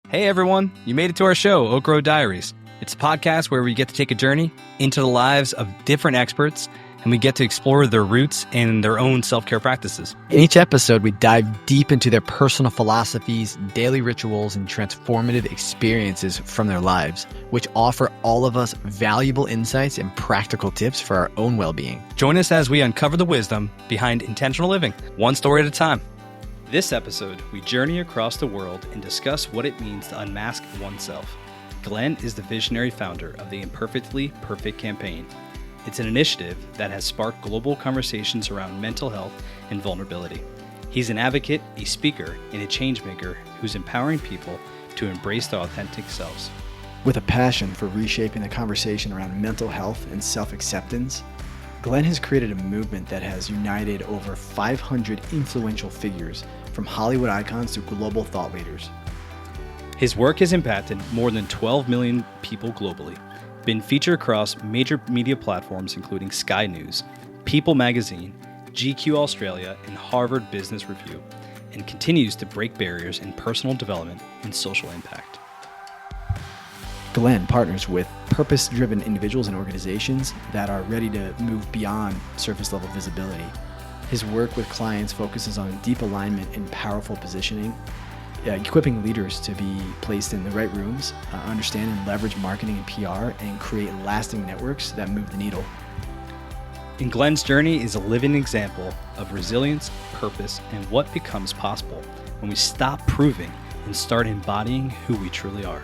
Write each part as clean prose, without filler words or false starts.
Hey everyone, you made it to our show, Oak Road Diaries. It's a podcast where we get to take a journey into the lives of different experts and we get to explore their roots and their own self-care practices. In each episode, we dive deep into their personal philosophies, daily rituals, and transformative experiences from their lives, which offer all of us valuable insights and practical tips for our own well-being. Join us as we uncover the wisdom behind intentional living, one story at a time. This episode, we journey across the world and discuss what it means to unmask oneself. Glenn is the visionary founder of the Imperfectly Perfect campaign. It's an initiative that has sparked global conversations around mental health and vulnerability. He's an advocate, a speaker, and a changemaker who's empowering people to embrace their authentic selves. With a passion for reshaping the conversation around mental health and self-acceptance, Glenn has created a movement that has united over 500 influential figures, from Hollywood icons to global thought leaders. His work has impacted more than 12 million people globally, been featured across major media platforms including Sky News, People Magazine, GQ Australia, and Harvard Business Review, and continues to break barriers in personal development and social impact. Glenn partners with purpose-driven individuals and organizations that are ready to move beyond surface-level visibility. His work with clients focuses on deep alignment and powerful positioning, equipping leaders to be placed in the right rooms, understand and leverage marketing and PR, and create lasting networks that move the needle. And Glenn's journey is a living example of resilience, purpose, and what becomes possible when we stop proving and start embodying who we truly are.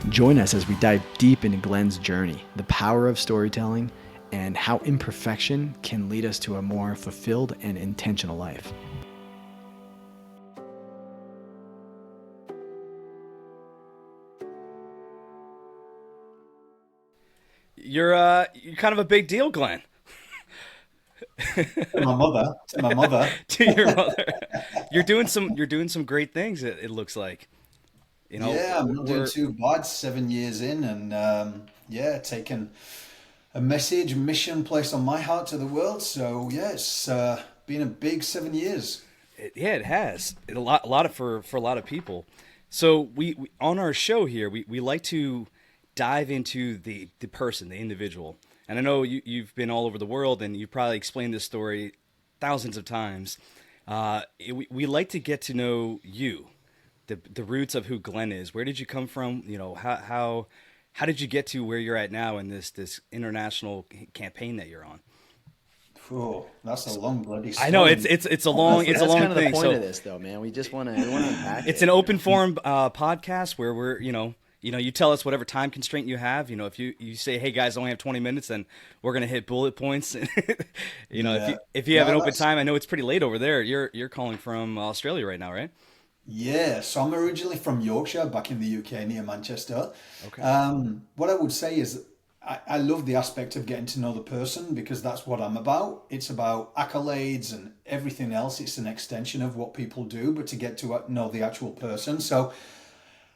Join us as we dive deep into Glenn's journey, the power of storytelling, and how imperfection can lead us to a more fulfilled and intentional life. You're kind of a big deal, Glenn. My mother. To your mother. You're doing some great things, it looks like. You know, Yeah, I'm not doing too bad. 7 years in, and taking a mission placed on my heart to the world. So yeah, it's been a big 7 years. It has a lot for a lot of people. So we on our show here, we like to dive into the person, the individual. And I know you've been all over the world, and you've probably explained this story thousands of times. We like to get to know you. The roots of who Glenn is. Where did you come from? You know, how did you get to where you're at now in this international campaign that you're on? Oh, that's a long bloody story. I know it's a long That's long kind of thing. the point So of this, though, man. We just want to unpack it's it. an open forum podcast where we're you tell us whatever time constraint you have. You know, if you say, hey guys, I only have 20 minutes, then we're gonna hit bullet points. If you have an open time, I know it's pretty late over there. You're calling from Australia right now, right? Yeah, so I'm originally from Yorkshire, back in the UK, near Manchester. Okay. What I would say is I love the aspect of getting to know the person, because that's what I'm about. It's about accolades and everything else. It's an extension of what people do, but to get to know the actual person. So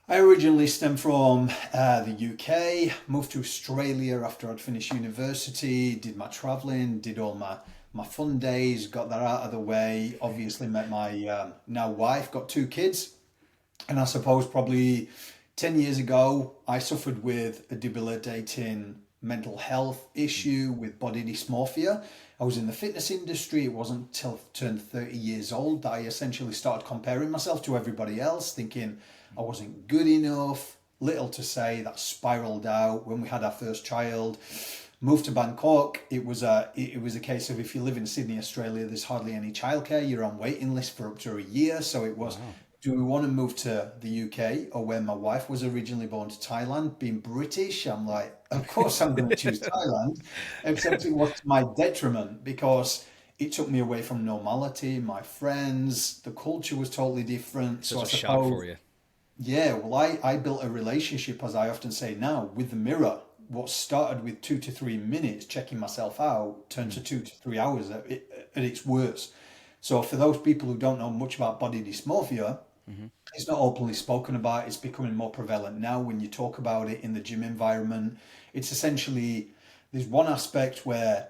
I originally stem from the UK, moved to Australia after I'd finished university, did my traveling, did all my fun days, got that out of the way, obviously met my now wife, got 2 kids. And I suppose probably 10 years ago, I suffered with a debilitating mental health issue with body dysmorphia. I was in the fitness industry. It wasn't until I turned 30 years old that I essentially started comparing myself to everybody else, thinking I wasn't good enough. Little to say, that spiraled out when we had our first child. Moved to Bangkok. It was a case of, if you live in Sydney, Australia, there's hardly any childcare. You're on waiting list for up to a year. So it was, do we want to move to the UK or where my wife was originally born, to Thailand? Being British, I'm like, of course I'm going to choose Thailand, except it was to my detriment, because it took me away from normality, my friends, the culture was totally different. So it's a shock for you. Yeah, well, I built a relationship, as I often say now, with the mirror. What started with 2 to 3 minutes checking myself out turned to 2 to 3 hours at its worst. So for those people who don't know much about body dysmorphia, it's not openly spoken about. It's becoming more prevalent now when you talk about it in the gym environment. It's essentially, there's one aspect where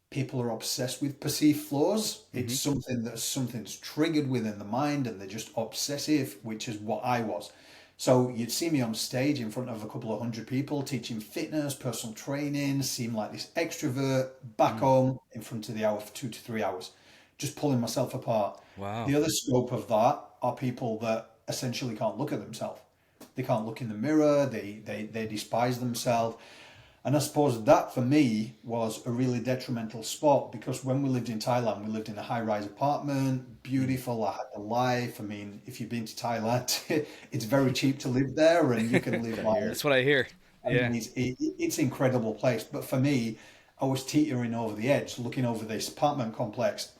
people are obsessed with perceived flaws. It's something's triggered within the mind, and they're just obsessive, which is what I was. So you'd see me on stage in front of a couple of hundred people teaching fitness, personal training, seem like this extrovert, back home in front of the hour for 2 to 3 hours, just pulling myself apart. Wow. The other scope of that are people that essentially can't look at themselves. They can't look in the mirror, they despise themselves. And I suppose that for me was a really detrimental spot, because when we lived in Thailand, we lived in a high-rise apartment, beautiful. I had the life. I mean, if you've been to Thailand, it's very cheap to live there, and you can live like, That's what I hear. I Yeah. mean, it's an incredible place. But for me, I was teetering over the edge, looking over this apartment complex,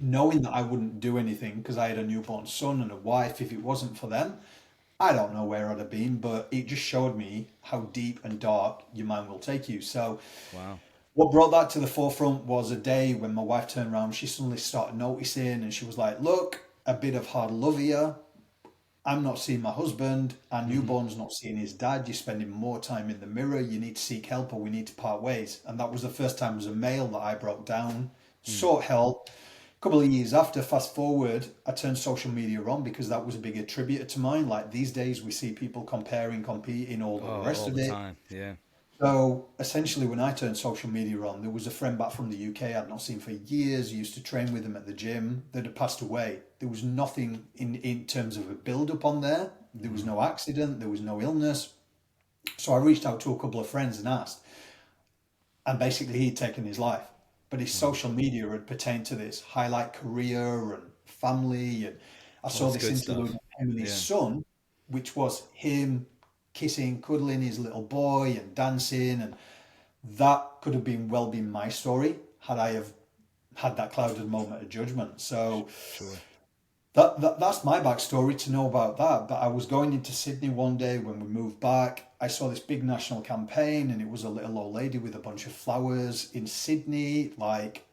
knowing that I wouldn't do anything because I had a newborn son and a wife. If it wasn't for them, I don't know where I'd have been, but it just showed me how deep and dark your mind will take you. So Wow. what brought that to the forefront was a day when my wife turned around. She suddenly started noticing, and she was like, look, a bit of hard love here. I'm not seeing my husband. Our newborn's not seeing his dad. You're spending more time in the mirror. You need to seek help, or we need to part ways. And that was the first time as a male that I broke down, sought help. A couple of years after, fast forward, I turned social media on because that was a big attributor to mine. Like these days, we see people comparing, competing, all the Oh, rest all of the it. time. Yeah. So essentially, when I turned social media on, there was a friend back from the UK I'd not seen for years. Used to train with him at the gym, that had passed away. There was nothing in terms of a build up on there. There was no accident. There was no illness. So I reached out to a couple of friends and asked, and basically he'd taken his life. But his social media had pertained to this highlight career and family. And I All saw this this good interlude stuff. of him and his Yeah. son, which was him kissing, cuddling his little boy and dancing. And that could have been my story had I have had that clouded moment of judgment. So Sure. that's my backstory to know about that. But I was going into Sydney one day when we moved back. I saw this big national campaign, and it was a little old lady with a bunch of flowers in Sydney. Like,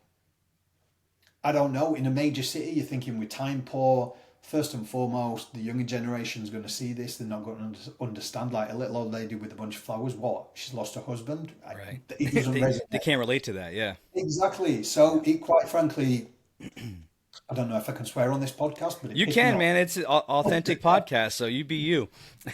I don't know, in a major city, you're thinking with time poor. First and foremost, the younger generation's going to see this. They're not going to understand. Like a little old lady with a bunch of flowers. What? She's lost her husband. Right. It doesn't They resonate. can't relate to that. Yeah. Exactly. So it quite frankly, I don't know if I can swear on this podcast, but it You pissed me can, off. man. It's an authentic podcast, so you be you.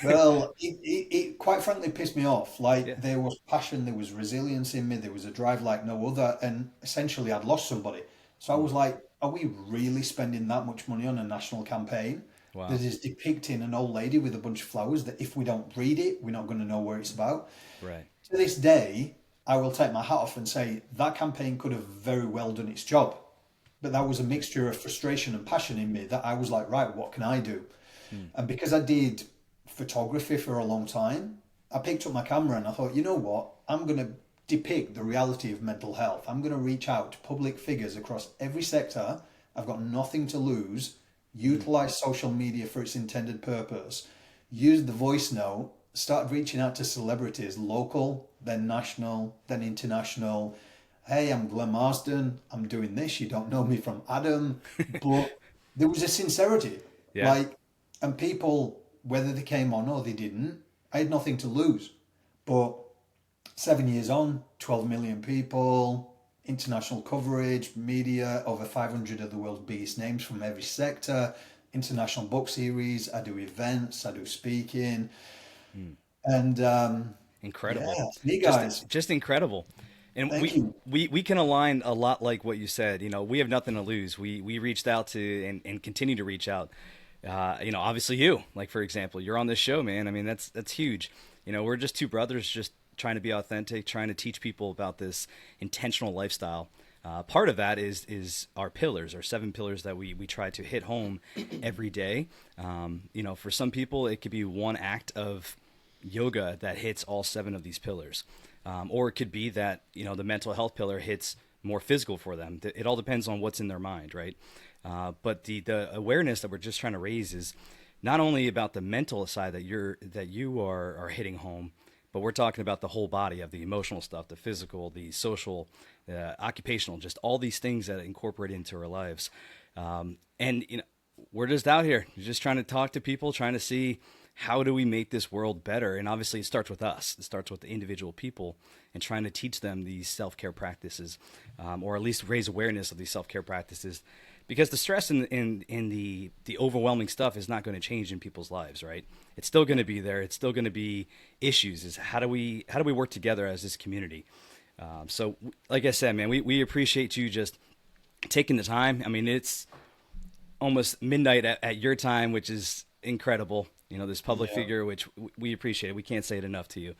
Well, it quite frankly pissed me off. Yeah. Like there was passion, there was resilience in me, there was a drive like no other, and essentially I'd lost somebody. So I was like, are we really spending that much money on a national campaign Wow. that is depicting an old lady with a bunch of flowers that if we don't read it, we're not going to know where it's about? Right. To this day, I will take my hat off and say that campaign could have very well done its job. But that was a mixture of frustration and passion in me that I was like, right, what can I do? And because I did photography for a long time, I picked up my camera and I thought, you know what? I'm going to depict the reality of mental health. I'm going to reach out to public figures across every sector. I've got nothing to lose. Utilize social media for its intended purpose. Use the voice note. Start reaching out to celebrities, local, then national, then international. Hey, I'm Glenn Marsden. I'm doing this. You don't know me from Adam. But there was a sincerity. Yeah. Like, and people, whether they came on or they didn't, I had nothing to lose. But 7 years on, 12 million people, international coverage, media, over 500 of the world's biggest names from every sector, international book series. I do events, I do speaking. And Incredible. yeah, me guys. Just incredible. And Thank you. we can align a lot like what you said. You know, we have nothing to lose. We reached out to and continue to reach out. You know, obviously you, like for example, you're on this show, man. I mean, that's huge. You know, we're just two brothers just trying to be authentic, trying to teach people about this intentional lifestyle. Part of that is our pillars, our 7 pillars that we try to hit home every day. You know, for some people, it could be one act of yoga that hits all 7 of these pillars. Or it could be that, you know, the mental health pillar hits more physical for them. It all depends on what's in their mind, right? But the awareness that we're just trying to raise is not only about the mental side that you are hitting home, but we're talking about the whole body of the emotional stuff, the physical, the social, occupational, just all these things that incorporate into our lives. And you know, we're just out here, just trying to talk to people, trying to see how do we make this world better? And obviously it starts with us. It starts with the individual people and trying to teach them these self-care practices, or at least raise awareness of these self-care practices because the stress in the overwhelming stuff is not going to change in people's lives, right? It's still going to be there. It's still going to be issues. Is how do we work together as this community? So, like I said, man, we appreciate you just taking the time. I mean, it's almost midnight at your time, which is incredible. You know, this public figure, which we appreciate. We can't say it enough to you.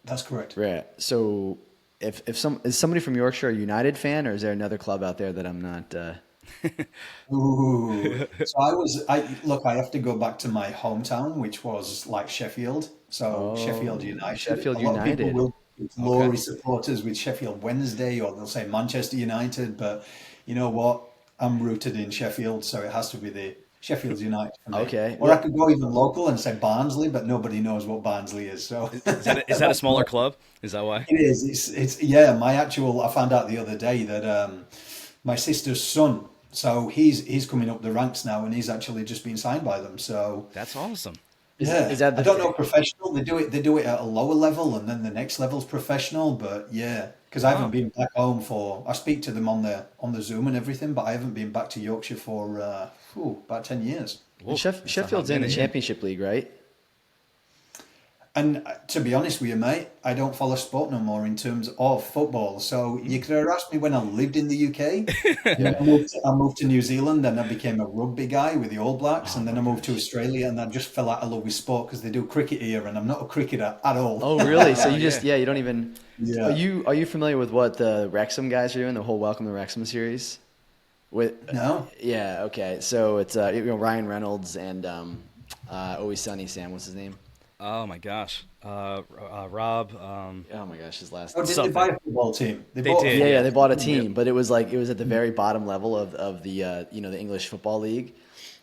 That's correct. Right. So if is somebody from Yorkshire a United fan, or is there another club out there that I'm not? Ooh. So I have to go back to my hometown, which was like Sheffield. So Sheffield United. Sheffield A lot of people United. will be glory supporters with Sheffield Wednesday, or they'll say Manchester United. But you know what? I'm rooted in Sheffield, so it has to be the Sheffield United for me. Okay. Or I could go even local and say Barnsley, but nobody knows what Barnsley is. So Is that a smaller club? Is that why? it is. It's yeah. I found out the other day that my sister's son. So he's coming up the ranks now, and he's actually just been signed by them. So That's awesome. Is that I don't know professional. They do it at a lower level, and then the next level's professional. But yeah, because I haven't been back home for. I speak to them on the Zoom and everything, but I haven't been back to Yorkshire for about 10 years. Whoa, Sheffield's in the Championship League, right? And to be honest with you, mate, I don't follow sport no more in terms of football. So you could have asked me when I lived in the UK. I moved to New Zealand, and I became a rugby guy with the All Blacks, and then I moved to Australia, and I just fell out of love with sport because they do cricket here, and I'm not a cricketer at all. Oh, really? So you don't even. Yeah. Are you familiar with what the Wrexham guys are doing? The whole Welcome to Wrexham series. No. Yeah. Okay. So it's Ryan Reynolds and Always Sunny Sam. What's his name? Oh my gosh, Rob. Oh my gosh, his last. Oh, name. did they buy a football team? They did. Yeah, they bought a team, but it was at the very bottom level of the the English Football League.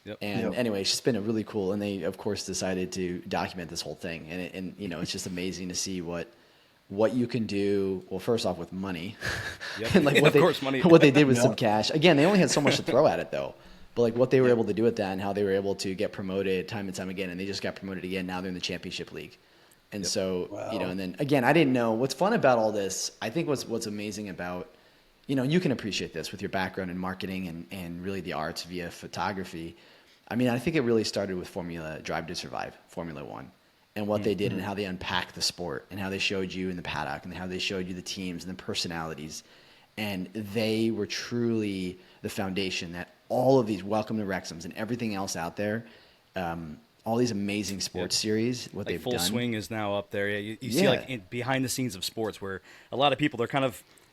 Yep. And anyway, it's just been a really cool, and they of course decided to document this whole thing, and it's just amazing to see what you can do. Well, first off with money, and money. what they did with some cash. Again, they only had so much to throw at it though. But like what they were able to do with that, and how they were able to get promoted time and time again, and they just got promoted again. Now they're in the Championship League, and so and then again, I didn't know what's fun about all this. I think what's amazing about you can appreciate this with your background in marketing and really the arts via photography. I mean, I think it really started with Drive to Survive, Formula One, and what they did and how they unpacked the sport and how they showed you in the paddock and how they showed you the teams and the personalities, and they were truly the foundation that all of these Welcome to Wrexhams and everything else out there, all these amazing sports series, what they've Full done. Swing is now up there. Yeah, you see behind the scenes of sports where a lot of people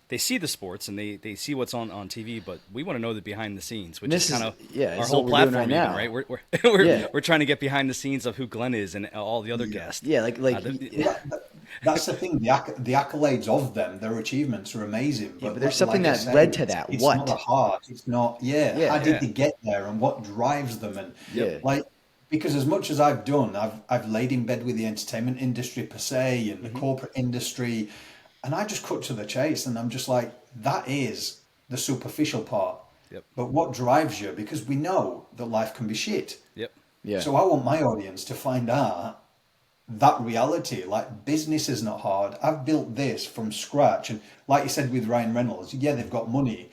they see the sports and they see what's on TV, but we want to know the behind the scenes, which is kind of our whole platform, right? We're trying to get behind the scenes of who Glenn is and all the other guests. Yeah, that's the thing. The accolades of them, their achievements are amazing. But there's something that led to that. It's not the heart. It's not. How did they get there, and what drives them? And because as much as I've done, I've laid in bed with the entertainment industry per se and the corporate industry, and I just cut to the chase, and I'm just like, that is the superficial part. Yep. But what drives you? Because we know that life can be shit. Yep. Yeah. So I want my audience to find out that reality. Like, business is not hard. I've built this from scratch. And like you said with Ryan Reynolds, they've got money.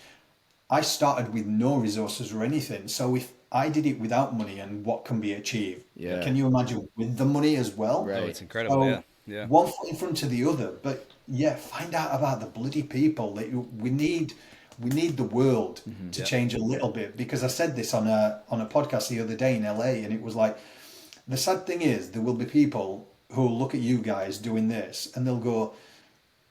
I started with no resources or anything. So if I did it without money, and what can be achieved, can you imagine with the money as well? Right. Oh, it's incredible. So yeah. One foot in front of the other. But find out about the bloody people. We need the world to change a little bit, because I said this on a podcast the other day in LA, and it was like, the sad thing is there will be people who will look at you guys doing this and they'll go,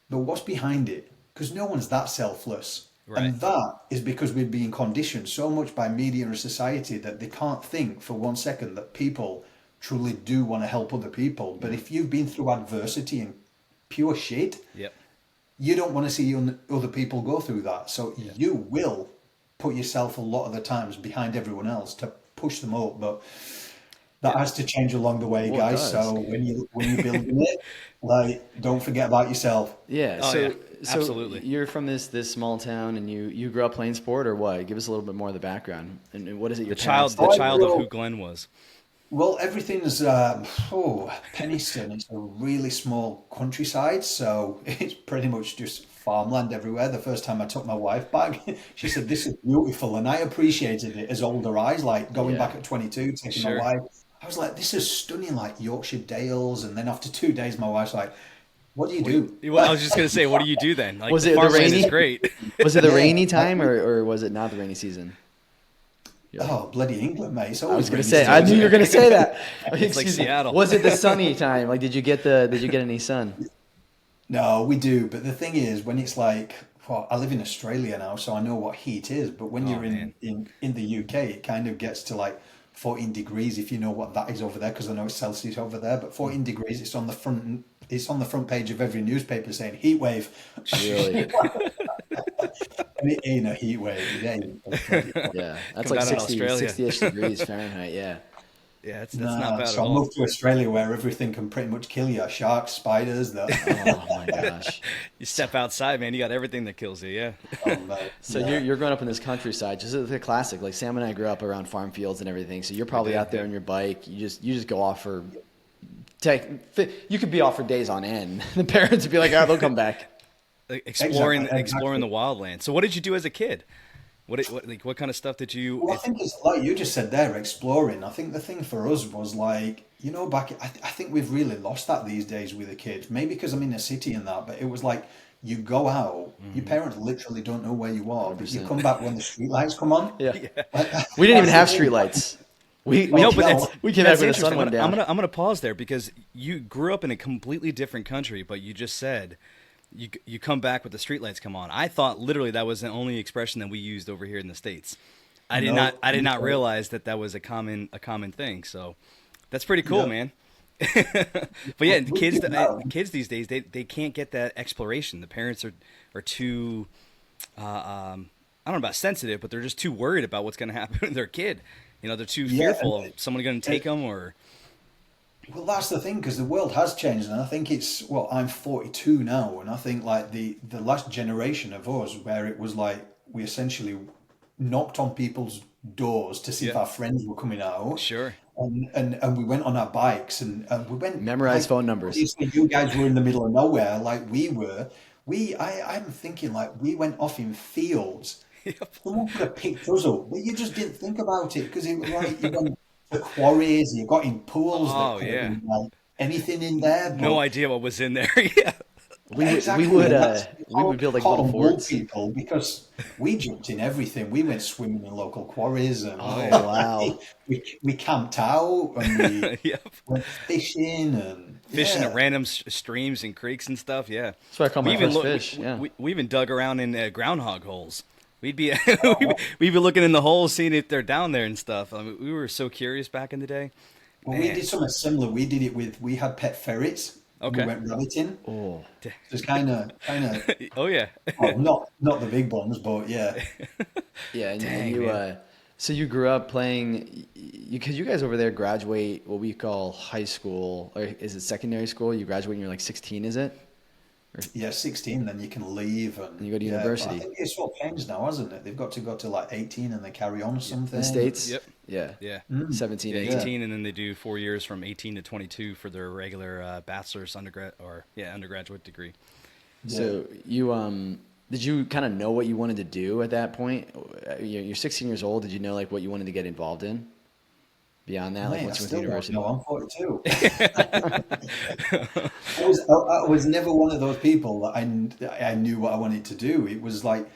but what's behind it? Because no one's that selfless. Right. And that is because we're being conditioned so much by media and society that they can't think for 1 second that people truly do want to help other people. But if you've been through adversity and pure shit, you don't want to see other people go through that. So you will put yourself a lot of the times behind everyone else to push them up. But that has to change along the way, guys. So when you're building it, don't forget about yourself. Yeah. Absolutely. So you're from this small town, and you grew up playing sport, or what? Give us a little bit more of the background. And what is it? The child of who Glenn was. Well, everything's Penistone. It's a really small countryside, so it's pretty much just farmland everywhere. The first time I took my wife back, she said, "This is beautiful," and I appreciated it as older eyes. Like going Yeah. back at 22, taking my Sure. wife, I was like, "This is stunning," like Yorkshire Dales. And then after 2 days, my wife's like, "What do you do?" Well, I was just gonna say, what do you do then? Like Was the it the farmland is rainy? great. Was it the Yeah, rainy time, or was it not the rainy season? You're like, oh, bloody England, mate! It's I was always gonna rainy say, I knew season. you were gonna say that. It's like Excuse me. Seattle. Was it the sunny time? Like, did you get any sun? No, we do. But the thing is, when it's like, well, I live in Australia now, so I know what heat is. But when Oh you're man. in the UK, it kind of gets to like 14 degrees, if you know what that is over there, because I know it's Celsius over there. But 14 degrees, it's on the front. It's on the front page of every newspaper saying heat wave. Really? And it ain't a heat wave. It ain't. Yeah, that's Come like down in 60, Australia. 60-ish degrees Fahrenheit. Yeah. Yeah, that's not Nah, bad at so I all. moved to Australia where everything can pretty much kill you. Sharks, spiders, Oh my gosh. You step outside, man, you got everything that kills you. Yeah. oh, mate. So Yeah. you're growing up in this countryside, just the classic. Like Sam and I grew up around farm fields and everything. So you're probably did, out there yeah. on your bike. You just go off for you could be off for days on end. The parents would be like, "Oh, they'll come back." Like, exploring Exactly. exploring the wildland. So what did you do as a kid? What kind of stuff did you? Well, I think it's like you just said there, exploring. I think the thing for us was like, I think we've really lost that these days with the kids. Maybe because I'm in a city and that, but it was like you go out, your parents literally don't know where you are, but you 100%. come back when the street lights come on. Yeah. Like, We didn't even have that's the thing. streetlights. We No, No, but that's we came back that's when the sun interesting. went down. I'm gonna pause there because you grew up in a completely different country, but you just said you come back with the streetlights come on. I thought literally that was the only expression that we used over here in the States. No, I did not no. realize that was a common thing. So that's pretty cool, Yeah. man. But yeah, We do now. kids these days they can't get that exploration. The parents are too I don't know about sensitive, but they're just too worried about what's going to happen to their kid. You know, they're too Yeah, fearful and of someone going to take them or Well, that's the thing because the world has changed, and I think it's well, I'm 42 now, and I think like the last generation of us, where it was like we essentially knocked on people's doors to see if Yeah. our friends were coming out, sure. and we went on our bikes and we went Memorize like phone numbers. obviously you guys were in the middle of nowhere like we were. I'm thinking like we went off in fields. Yep. Someone could have picked us up, but you just didn't think about it because it was like you went to quarries, you got in pools Oh, that could yeah. have been like anything in there. No But idea what was in there. Yeah. exactly, we would and that's we would build like call little them wool forts. people because we jumped in everything. We went swimming in local quarries and Oh wow. we camped out and we Yep. went fishing and Fishing yeah. at random streams and creeks and stuff. Yeah. That's what I call my even first look- fish. Yeah. we even dug around in groundhog holes. We'd be we'd be looking in the holes, seeing if they're down there and stuff. I mean, we were so curious back in the day. Well, we Man. did something similar. We had pet ferrets. Okay. We went rabbiting. Oh. So it's kind of Oh yeah. well, not the big ones, but yeah. Yeah, and Dang, you man. so you grew up playing because you guys over there graduate what we call high school, or is it secondary school? You graduate when you're like 16, is it? Yeah, 16, then you can leave and You go to yeah, but university. I think it's all changed now, hasn't it? They've got to go to like 18 and they carry on or something. In the States? Yep. Yeah. Yeah. 17, Yeah, 18. 18, and then they do 4 years from 18 to 22 for their regular bachelor's undergraduate degree. So you did you kind of know what you wanted to do at that point? You're 16 years old. Did you know like what you wanted to get involved in? Beyond that, like Mate, I once you went to still don't university. know. I'm 42. I was never one of those people that I knew what I wanted to do. It was like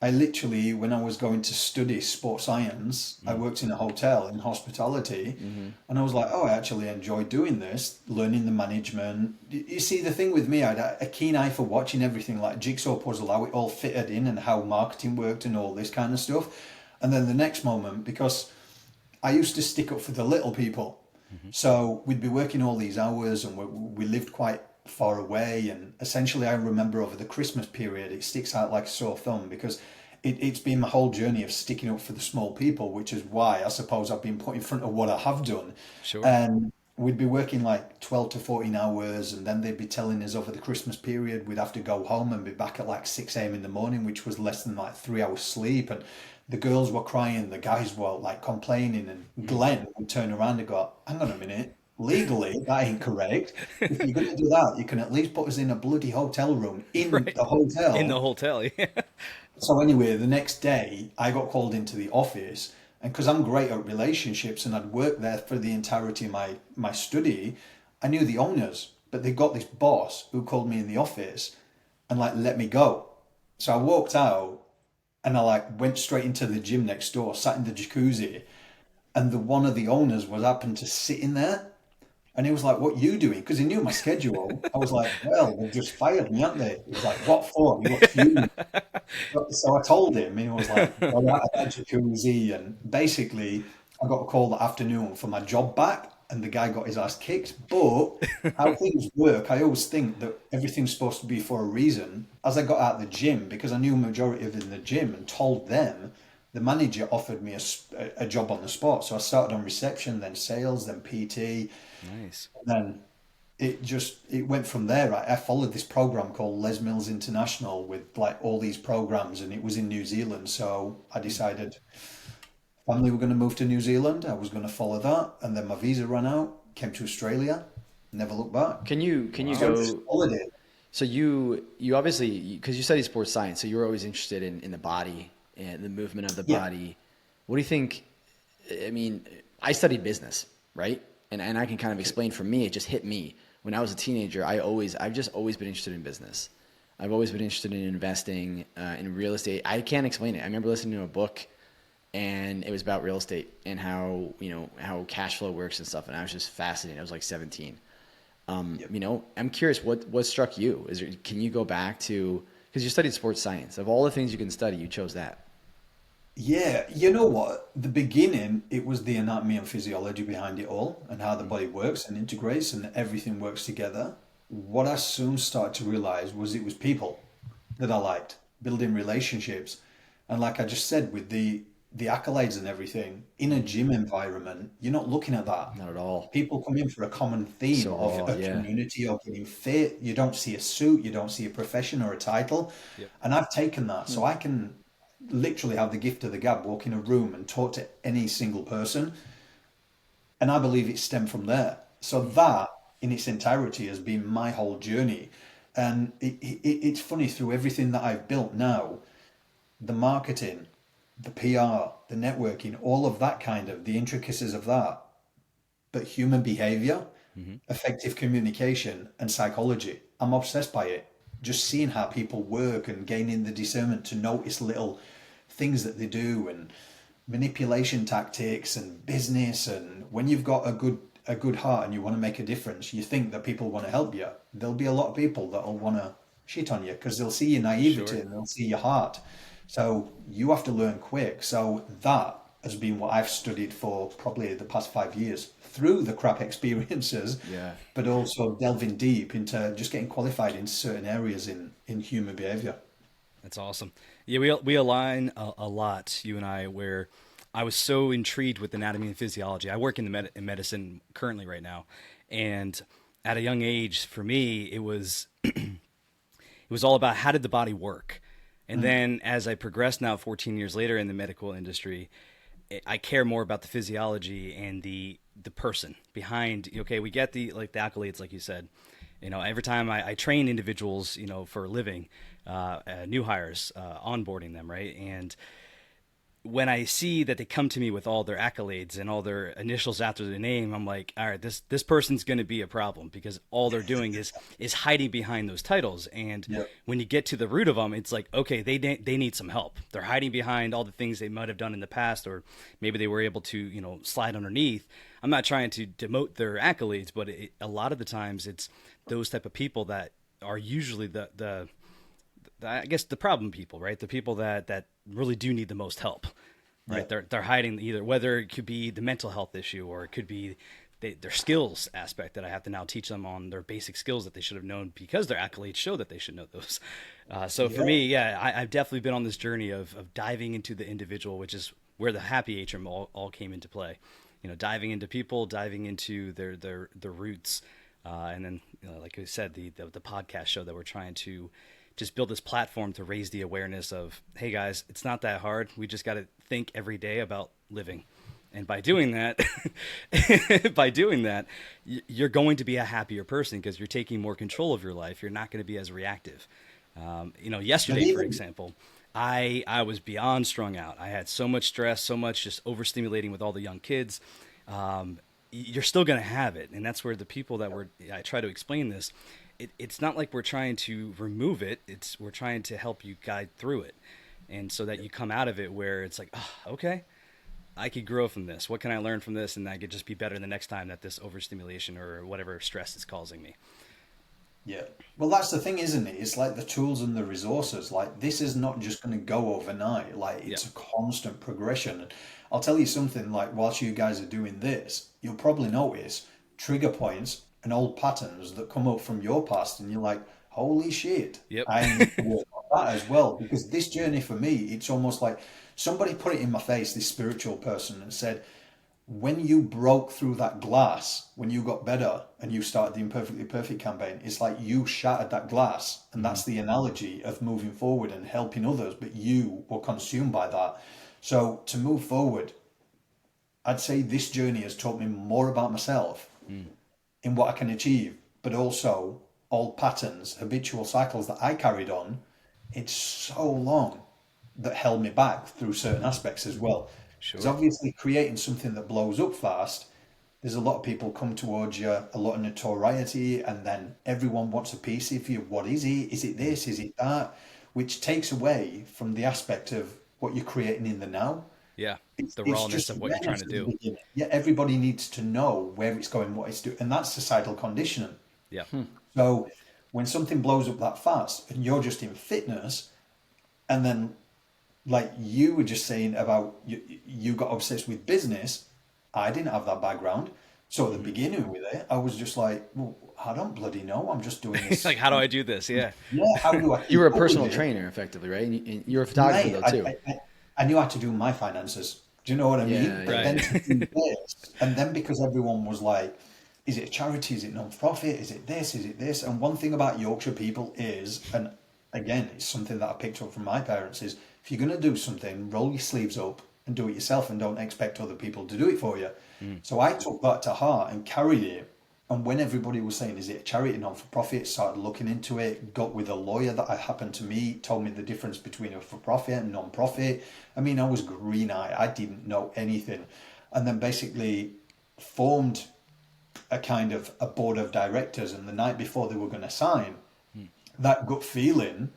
I literally, when I was going to study sports science, I worked in a hotel in hospitality, and I was like, oh, I actually enjoy doing this, learning the management. You see, the thing with me, I had a keen eye for watching everything like jigsaw puzzle, how it all fitted in and how marketing worked and all this kind of stuff. And then the next moment, because I used to stick up for the little people. So we'd be working all these hours and we lived quite far away. And essentially, I remember over the Christmas period, it sticks out like a sore thumb because it's been my whole journey of sticking up for the small people, which is why I suppose I've been put in front of what I have done. Sure. And we'd be working like 12 to 14 hours, and then they'd be telling us over the Christmas period we'd have to go home and be back at like 6 a.m. in the morning, which was less than like 3 hours sleep. And the girls were crying, the guys were like complaining, and Glenn would turn around and go, hang on a minute, legally, that ain't correct. If you're going to do that, you can at least put us in a bloody hotel room in Right. the In the hotel. hotel. Yeah. So anyway, the next day I got called into the office, and because I'm great at relationships and I'd worked there for the entirety of my study, I knew the owners, but they got this boss who called me in the office and like let me go. So I walked out and I like went straight into the gym next door, sat in the jacuzzi, and the one of the owners was happened to sit in there. And he was like, "What you doing?" Because he knew my schedule. I was like, "Well, they've just fired me, haven't they?" He was like, "What for?" He looked fuming. So I told him, and he was like, "Well, I had jacuzzi," and basically, I got a call that afternoon for my job back, and the guy got his ass kicked. But how things work, I always think that everything's supposed to be for a reason. As I got out of the gym, because I knew majority of it in the gym, and told them, the manager offered me a job on the spot. So I started on reception, then sales, then PT, Nice. and then it went from there. I followed this program called Les Mills International with like all these programs, and it was in New Zealand. So I decided family were going to move to New Zealand. I was going to follow that, and then my visa ran out. Came to Australia, never looked back. Can you So I just go? followed it. So you obviously, because you study sports science, so you were always interested in the body and the movement of the Yeah, body. What do you think? I mean, I studied business, right? And I can kind of explain for me, it just hit me. When I was a teenager, I've just always been interested in business. I've always been interested in investing in real estate. I can't explain it. I remember listening to a book and it was about real estate and how, how cash flow works and stuff. And I was just fascinated. I was like 17. yep. I'm curious what struck you? Can you go back to, because you studied sports science. Of all the things you can study, you chose that. Yeah, you know what? The beginning, it was the anatomy and physiology behind it all, and how the body works and integrates, and everything works together. What I soon started to realize was it was people that I liked, building relationships. And like I just said, with the accolades and everything, in a gym environment, you're not looking at that. Not at all. People come in for a common theme So of raw, a yeah. community or getting fit. You don't see a suit, you don't see a profession or a title. Yep. And I've taken that. So I can literally have the gift of the gab, walk in a room and talk to any single person. And I believe it stemmed from there. So that in its entirety has been my whole journey. And it's funny, through everything that I've built now, the marketing, the PR, the networking, all of that kind of the intricacies of that, but human behavior, effective communication, and psychology. I'm obsessed by it. Just seeing how people work and gaining the discernment to notice little things that they do, and manipulation tactics and business. And when you've got a good heart and you want to make a difference, you think that people want to help you. There'll be a lot of people that'll want to shit on you because they'll see your naivety Sure. and they'll see your heart. So you have to learn quick. So that has been what I've studied for probably the past 5 years through the crap experiences, Yeah. but also delving deep into just getting qualified in certain areas in human behavior. That's awesome. Yeah, we align a lot, you and I, where I was so intrigued with anatomy and physiology. I work in in medicine currently right now, and at a young age, for me, it was all about how did the body work. And then as I progressed now 14 years later in the medical industry, I care more about the physiology and the person behind. Okay, we get the accolades, like you said. Every time I train individuals, for a living, new hires, onboarding them, right? And when I see that they come to me with all their accolades and all their initials after their name, I'm like, all right, this person's going to be a problem because all they're doing is hiding behind those titles. And Yep. when you get to the root of them, it's like, okay, they need some help. They're hiding behind all the things they might have done in the past, or maybe they were able to, slide underneath. I'm not trying to demote their accolades, but a lot of the times it's those type of people that are usually the I guess the problem people, right? The people that really do need the most help, right? Yeah. They're hiding either, whether it could be the mental health issue or it could be their skills aspect that I have to now teach them on their basic skills that they should have known because their accolades show that they should know those. So for Yeah. me, yeah, I've definitely been on this journey of diving into the individual, which is where the happy atrium all came into play. Diving into people, diving into their roots, and then like I said, the podcast show that we're trying to just build this platform to raise the awareness of, hey guys, it's not that hard. We just got to think every day about living. And by doing that, by doing that, you're going to be a happier person because you're taking more control of your life. You're not going to be as reactive. But Yesterday, for even example, I was beyond strung out. I had so much stress, so much just overstimulating with all the young kids. You're still going to have it, and that's where the people that I try to explain this. It's not like we're trying to remove it. We're trying to help you guide through it, and so that you come out of it where it's like, oh, okay, I could grow from this. What can I learn from this? And I could just be better the next time that this overstimulation or whatever stress is causing me. Yeah. Well, that's the thing, isn't it? It's like the tools and the resources. Like, this is not just going to go overnight. Like, Yeah. it's a constant progression. And I'll tell you something, like, whilst you guys are doing this, you'll probably notice trigger points and old patterns that come up from your past. And you're like, holy shit, Yep. I need to work on that as well. Because this journey for me, it's almost like somebody put it in my face, this spiritual person, and said, when you broke through that glass, when you got better and you started the Imperfectly Perfect campaign, it's like you shattered that glass. And that's the analogy of moving forward and helping others, but you were consumed by that. So to move forward, I'd say this journey has taught me more about myself in what I can achieve, but also old patterns, habitual cycles that I carried on. It's so long that held me back through certain aspects as well. Because Sure. obviously creating something that blows up fast, there's a lot of people come towards you, a lot of notoriety, and then everyone wants a piece of you. What is it? Is it this? Is it that? Which takes away from the aspect of what you're creating in the now. Yeah. The It's rawness just of what you're trying awareness to at the do. beginning. Yeah, everybody needs to know where it's going, what it's doing, and that's societal conditioning. Yeah. So when something blows up that fast and you're just in fitness, and then like you were just saying about you got obsessed with business, I didn't have that background. So at the beginning with it, I was just like, well, I don't bloody know. I'm just doing this. Like, how do I do this? Yeah. Yeah, how do I You keep were a up with personal it? trainer, effectively, right? And you're a photographer, Mate, though, too. I knew how to do my finances. Do you know what I mean? Yeah, But Right. then to do this, and then because everyone was like, is it a charity? Is it non-profit? Is it this? Is it this? And one thing about Yorkshire people is, and again, it's something that I picked up from my parents, is if you're going to do something, roll your sleeves up and do it yourself and don't expect other people to do it for you. So I took that to heart and carried it. And when everybody was saying, is it a charity, non-for-profit, started looking into it, got with a lawyer that I happened to meet, told me the difference between a for-profit and non-profit. I mean, I was green-eyed. I didn't know anything. And then basically formed a kind of a board of directors. And the night before they were going to sign, that gut feeling,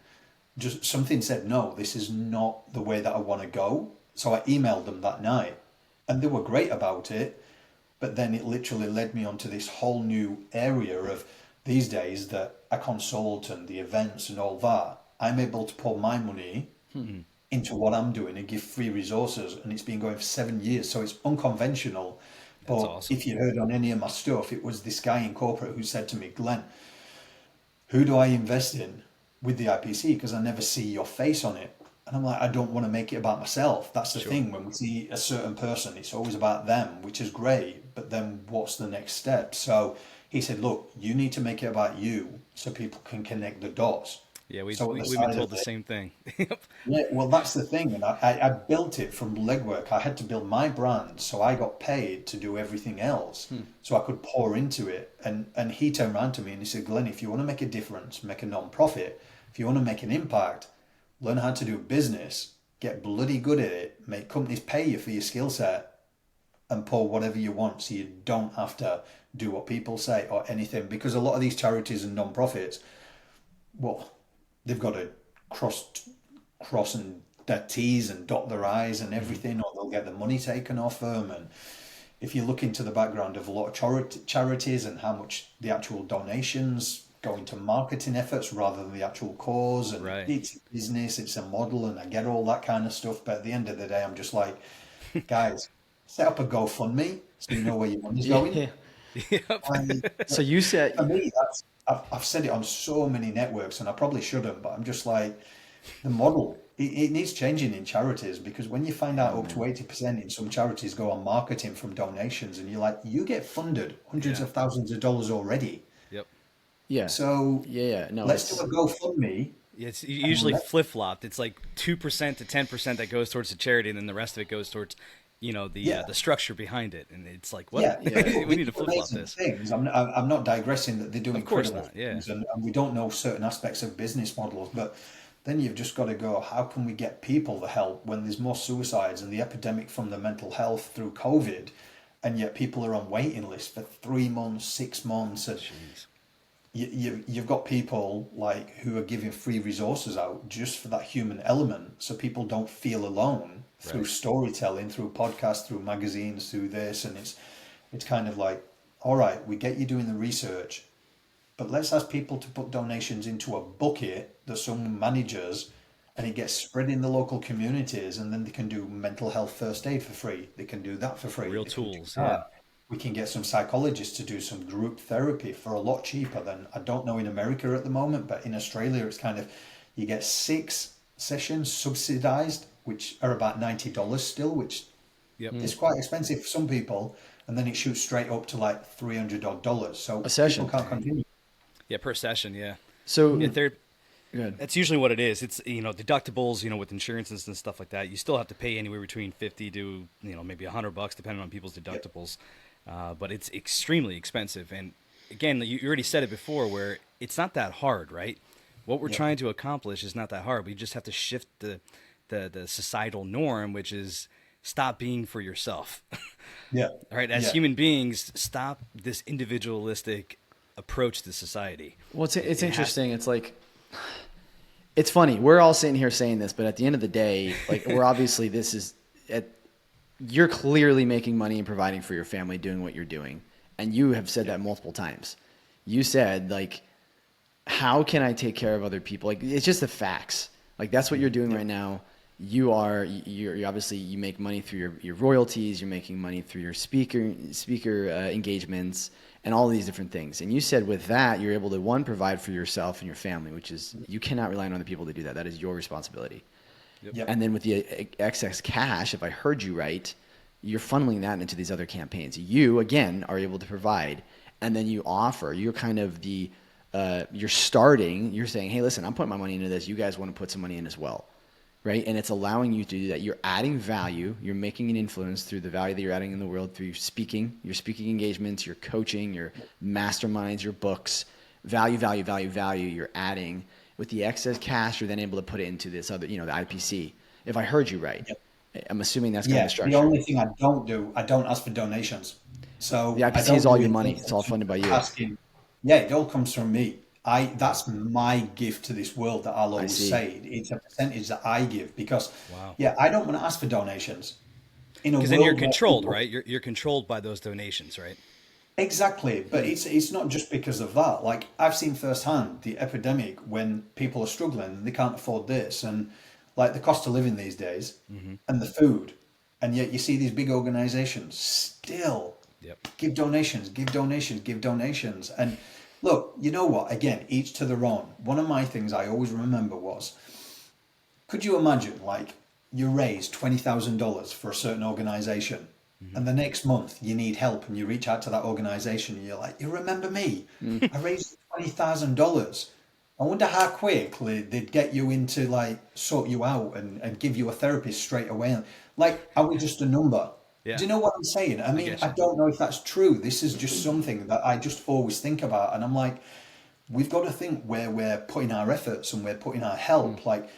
just something said, no, this is not the way that I want to go. So I emailed them that night. And they were great about it. But then it literally led me onto this whole new area of these days that a consultant, the events and all that, I'm able to pour my money into what I'm doing and give free resources. And it's been going for 7 years. So it's unconventional. That's But awesome. if you heard on any of my stuff, it was this guy in corporate who said to me, Glenn, who do I invest in with the IPC? Because I never see your face on it. And I'm like, I don't want to make it about myself. That's the thing. When we see a certain person, it's always about them, which is great. But then what's the next step? So he said, look, you need to make it about you so people can connect the dots. Yeah. So at the We've been side told of the it, same thing. yeah, well, that's the thing. And I built it from legwork. I had to build my brand. So I got paid to do everything else. So I could pour into it. And he turned around to me and he said, Glenn, if you want to make a difference, make a non-profit. If you want to make an impact, learn how to do business, get bloody good at it, make companies pay you for your skill set and pour whatever you want so you don't have to do what people say or anything. Because a lot of these charities and non-profits, well, they've got to cross and their T's and dot their I's and everything, or they'll get the money taken off them. And if you look into the background of a lot of charities and how much the actual donations go into marketing efforts rather than the actual cause, and Right. it's a business, it's a model, and I get all that kind of stuff. But at the end of the day, I'm just like, guys, set up a GoFundMe so you know where your money's going. Yeah. Yep. And So you said, for me, I've said it on so many networks, and I probably shouldn't, but I'm just like, the model, it needs changing in charities, because when you find out up to 80% in some charities go on marketing from donations, and you're like, you get funded hundreds Yeah. of thousands of dollars already. Yep. yeah. So Yeah. No, let's it's, do a GoFundMe It's usually flip flopped. It's like 2% to 10% that goes towards the charity, and then the rest of it goes towards, Yeah. the structure behind it. And it's like, what? Yeah, We need to flip flop amazing this. things. I'm not digressing that they do Of course incredible not. Yeah. things, and we don't know certain aspects of business models, but then you've just got to go, how can we get people the help when there's more suicides and the epidemic from the mental health through COVID, and yet people are on waiting lists for 3 months, 6 months, and Jeez. you've got people like who are giving free resources out just for that human element, so people don't feel alone through Right. storytelling, through podcasts, through magazines, through this, and it's kind of like, all right, we get you doing the research, but let's ask people to put donations into a bucket that someone manages, and it gets spread in the local communities, and then they can do mental health first aid for free. They can do that for free. Real They can do tools. Yeah. that. We can get some psychologists to do some group therapy for a lot cheaper than, I don't know in America at the moment, but in Australia it's kind of, you get 6 sessions subsidized, which are about $90 still, which Yep. is quite expensive for some people, and then it shoots straight up to like $300. So A session. people can't continue. Yeah. Per session. Yeah. So Yeah. They're, good. That's usually what it is. It's, deductibles, with insurances and stuff like that. You still have to pay anywhere between 50 to, maybe $100, depending on people's deductibles. But it's extremely expensive. And again, you already said it before, where it's not that hard, right? What we're trying to accomplish is not that hard. We just have to shift the societal norm, which is stop being for yourself. Yeah. All right. As Yeah. human beings, stop this individualistic approach to society. Well, it's It has- interesting. It's like, it's funny. We're all sitting here saying this, but at the end of the day, like, we're obviously, you're clearly making money and providing for your family doing what you're doing. And you have said that multiple times. You said, like, how can I take care of other people? Like, it's just the facts. Like, that's what you're doing right now. You're obviously, you make money through your royalties. You're making money through your speaker engagements and all these different things. And you said with that, you're able to, one, provide for yourself and your family, which is, you cannot rely on other people to do that. That is your responsibility. Yep. And then with the excess cash, if I heard you right, you're funneling that into these other campaigns. You, again, are able to provide, and then you offer. You're kind of you're saying, hey, listen, I'm putting my money into this. You guys want to put some money in as well, right? And it's allowing you to do that. You're adding value. You're making an influence through the value that you're adding in the world through your speaking engagements, your coaching, your masterminds, your books. Value. You're adding. With the excess cash, you're then able to put it into this other, the IPC. If I heard you right, I'm assuming that's kind of the structure. The only thing I don't ask for donations. So The IPC I don't is all do your it money. It's all funded by you. asking. Yeah, it all comes from me. That's my gift to this world that I'll always see. say. It's a percentage that I give because, Wow. I don't want to ask for donations. Because then you're controlled, right? You're controlled by those donations, right? Exactly, but it's not just because of that. Like, I've seen firsthand the epidemic when people are struggling and they can't afford this, and like the cost of living these days, and the food, and yet you see these big organizations still give donations. And look, you know what? Again, each to their own. One of my things I always remember was, could you imagine, like, you raise $20,000 for a certain organization, and the next month you need help, and you reach out to that organization, and you're like, you remember me? I raised $20,000. I wonder how quickly they'd get you in to, like, sort you out and give you a therapist straight away. Like, I was just a number. Yeah. Do you know what I'm saying? I mean, get you. I don't know if that's true. This is just something that I just always think about. And I'm like, we've got to think where we're putting our efforts and we're putting our help. Like,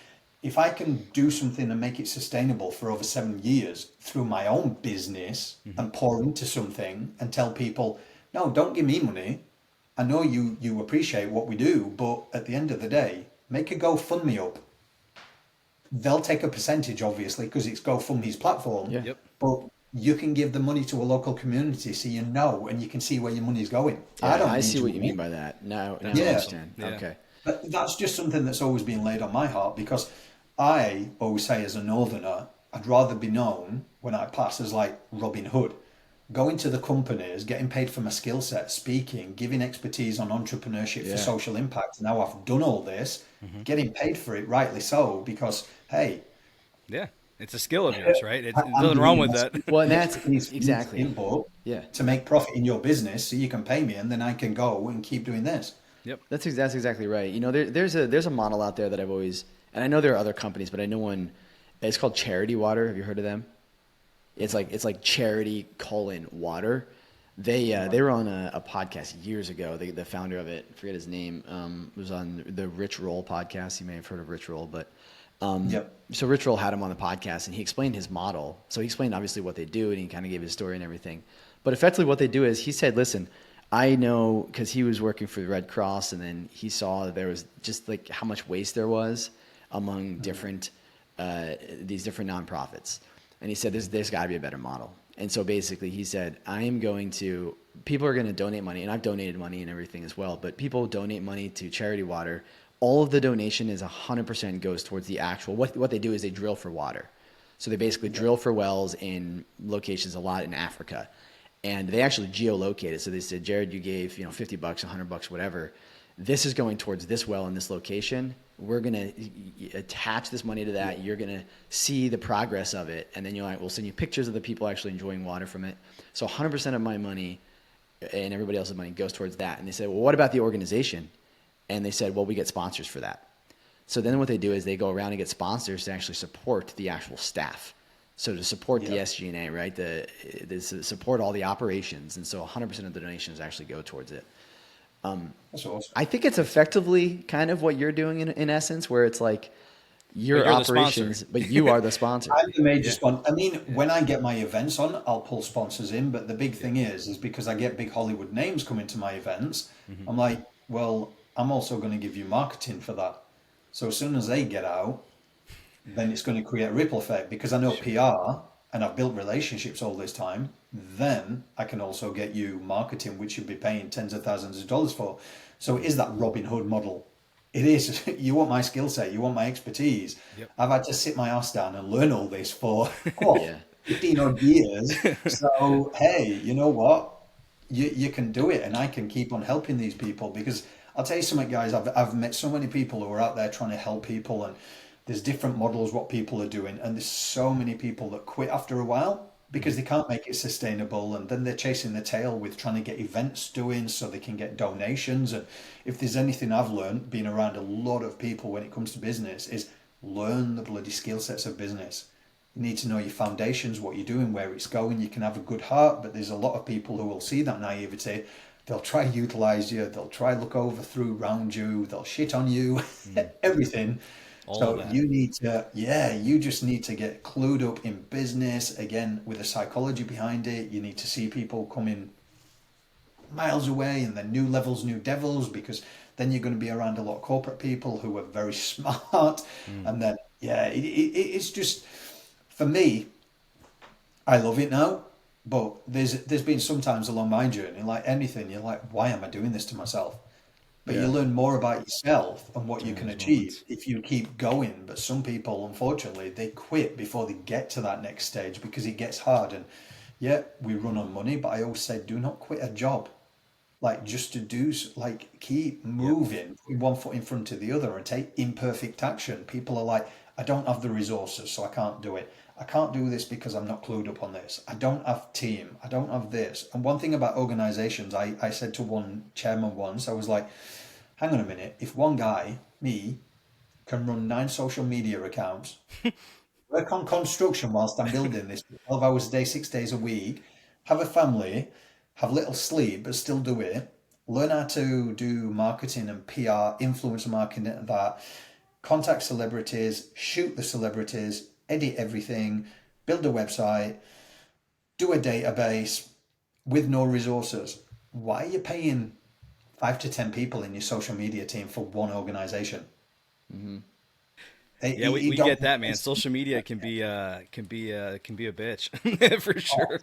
if I can do something and make it sustainable for over 7 years through my own business and pour into something and tell people, no, don't give me money. I know you appreciate what we do, but at the end of the day, make a GoFundMe up. They'll take a percentage, obviously, because it's GoFundMe's platform. Yeah. Yep. But you can give the money to a local community so you know, and you can see where your money's going. Yeah, I need see to what you know. mean by that. Now I Yeah. understand. Yeah. Okay. But that's just something that's always been laid on my heart, because I always say, as a northerner, I'd rather be known when I pass as like Robin Hood, going to the companies, getting paid for my skill set, speaking, giving expertise on entrepreneurship for social impact. Now I've done all this, getting paid for it, rightly so, because, hey, Yeah. It's a skill of yours, right? There's I'm nothing wrong doing with this that. Well, and that's expertise exactly. input Yeah. to make profit in your business so you can pay me, and then I can go and keep doing this. Yep. That's exactly right. You know, there's a model out there that I've always, and I know there are other companies, but I know one. It's called Charity Water. Have you heard of them? It's like charity water. They were on a podcast years ago. The founder of it, I forget his name, was on the Rich Roll podcast. You may have heard of Rich Roll, but Yep. so Rich Roll had him on the podcast, and he explained his model. So he explained obviously what they do, and he kind of gave his story and everything. But effectively, what they do is he said, "Listen, I know because he was working for the Red Cross, and then he saw that there was just like how much waste there was among different these different nonprofits." And he said, there's got to be a better model. And so basically he said, people are going to donate money, and I've donated money and everything as well, but people donate money to Charity Water. All of the donation is 100% goes towards the actual, what they do is they drill for water. So they basically drill for wells in locations a lot in Africa. And they actually geolocate it. So they said, Jared, you gave, $50, $100, whatever. This is going towards this well in this location. We're going to attach this money to that. You're going to see the progress of it. And then we'll send you pictures of the people actually enjoying water from it. So 100% of my money and everybody else's money goes towards that. And they said, well, what about the organization? And they said, well, we get sponsors for that. So then what they do is they go around and get sponsors to actually support the actual staff. So to support the SG&A, right? The support all the operations. And so 100% of the donations actually go towards it. That's awesome. I think it's effectively kind of what you're doing in essence, where it's like your operations, but you are the sponsor. I'm the major sponsor. I mean, when I get my events on, I'll pull sponsors in. But the big thing is because I get big Hollywood names coming to my events, I'm like, well, I'm also going to give you marketing for that. So as soon as they get out, then it's going to create a ripple effect because I know PR and I've built relationships all this time. Then I can also get you marketing, which you'd be paying tens of thousands of dollars for. So it is that Robin Hood model. It is. You want my skill set. You want my expertise. Yep. I've had to sit my ass down and learn all this for 15 odd years. So, hey, you know what? You can do it, and I can keep on helping these people because I'll tell you something, guys. I've met so many people who are out there trying to help people, and there's different models what people are doing, and there's so many people that quit after a while because they can't make it sustainable, and then they're chasing the tail with trying to get events doing so they can get donations. And if there's anything I've learned being around a lot of people when it comes to business is learn the bloody skill sets of business. You need to know your foundations, what you're doing, where it's going. You can have a good heart, but there's a lot of people who will see that naivety. They'll try utilize you. They'll try look over through around you. They'll shit on you, everything. So you need to, you just need to get clued up in business again with the psychology behind it. You need to see people coming miles away and then new levels, new devils, because then you're going to be around a lot of corporate people who are very smart. And then, it's just, for me, I love it now, but there's been some times along my journey, like anything, you're like, why am I doing this to myself? But you learn more about yourself and what you can achieve if you keep going. But some people, unfortunately, they quit before they get to that next stage because it gets hard. And we run on money, but I always say, do not quit a job. Like just to do, like keep moving, put one foot in front of the other and take imperfect action. People are like, I don't have the resources, so I can't do it. I can't do this because I'm not clued up on this. I don't have team. I don't have this. And one thing about organizations, I said to one chairman once, I was like, hang on a minute. If one guy, me, can run 9 social media accounts, work on construction whilst I'm building this 12 hours a day, 6 days a week, have a family, have little sleep, but still do it, learn how to do marketing and PR, influencer marketing and that, contact celebrities, shoot the celebrities, edit everything, build a website, do a database with no resources. Why are you paying 5 to 10 people in your social media team for one organization? We get that, man. Social media can be a bitch for sure.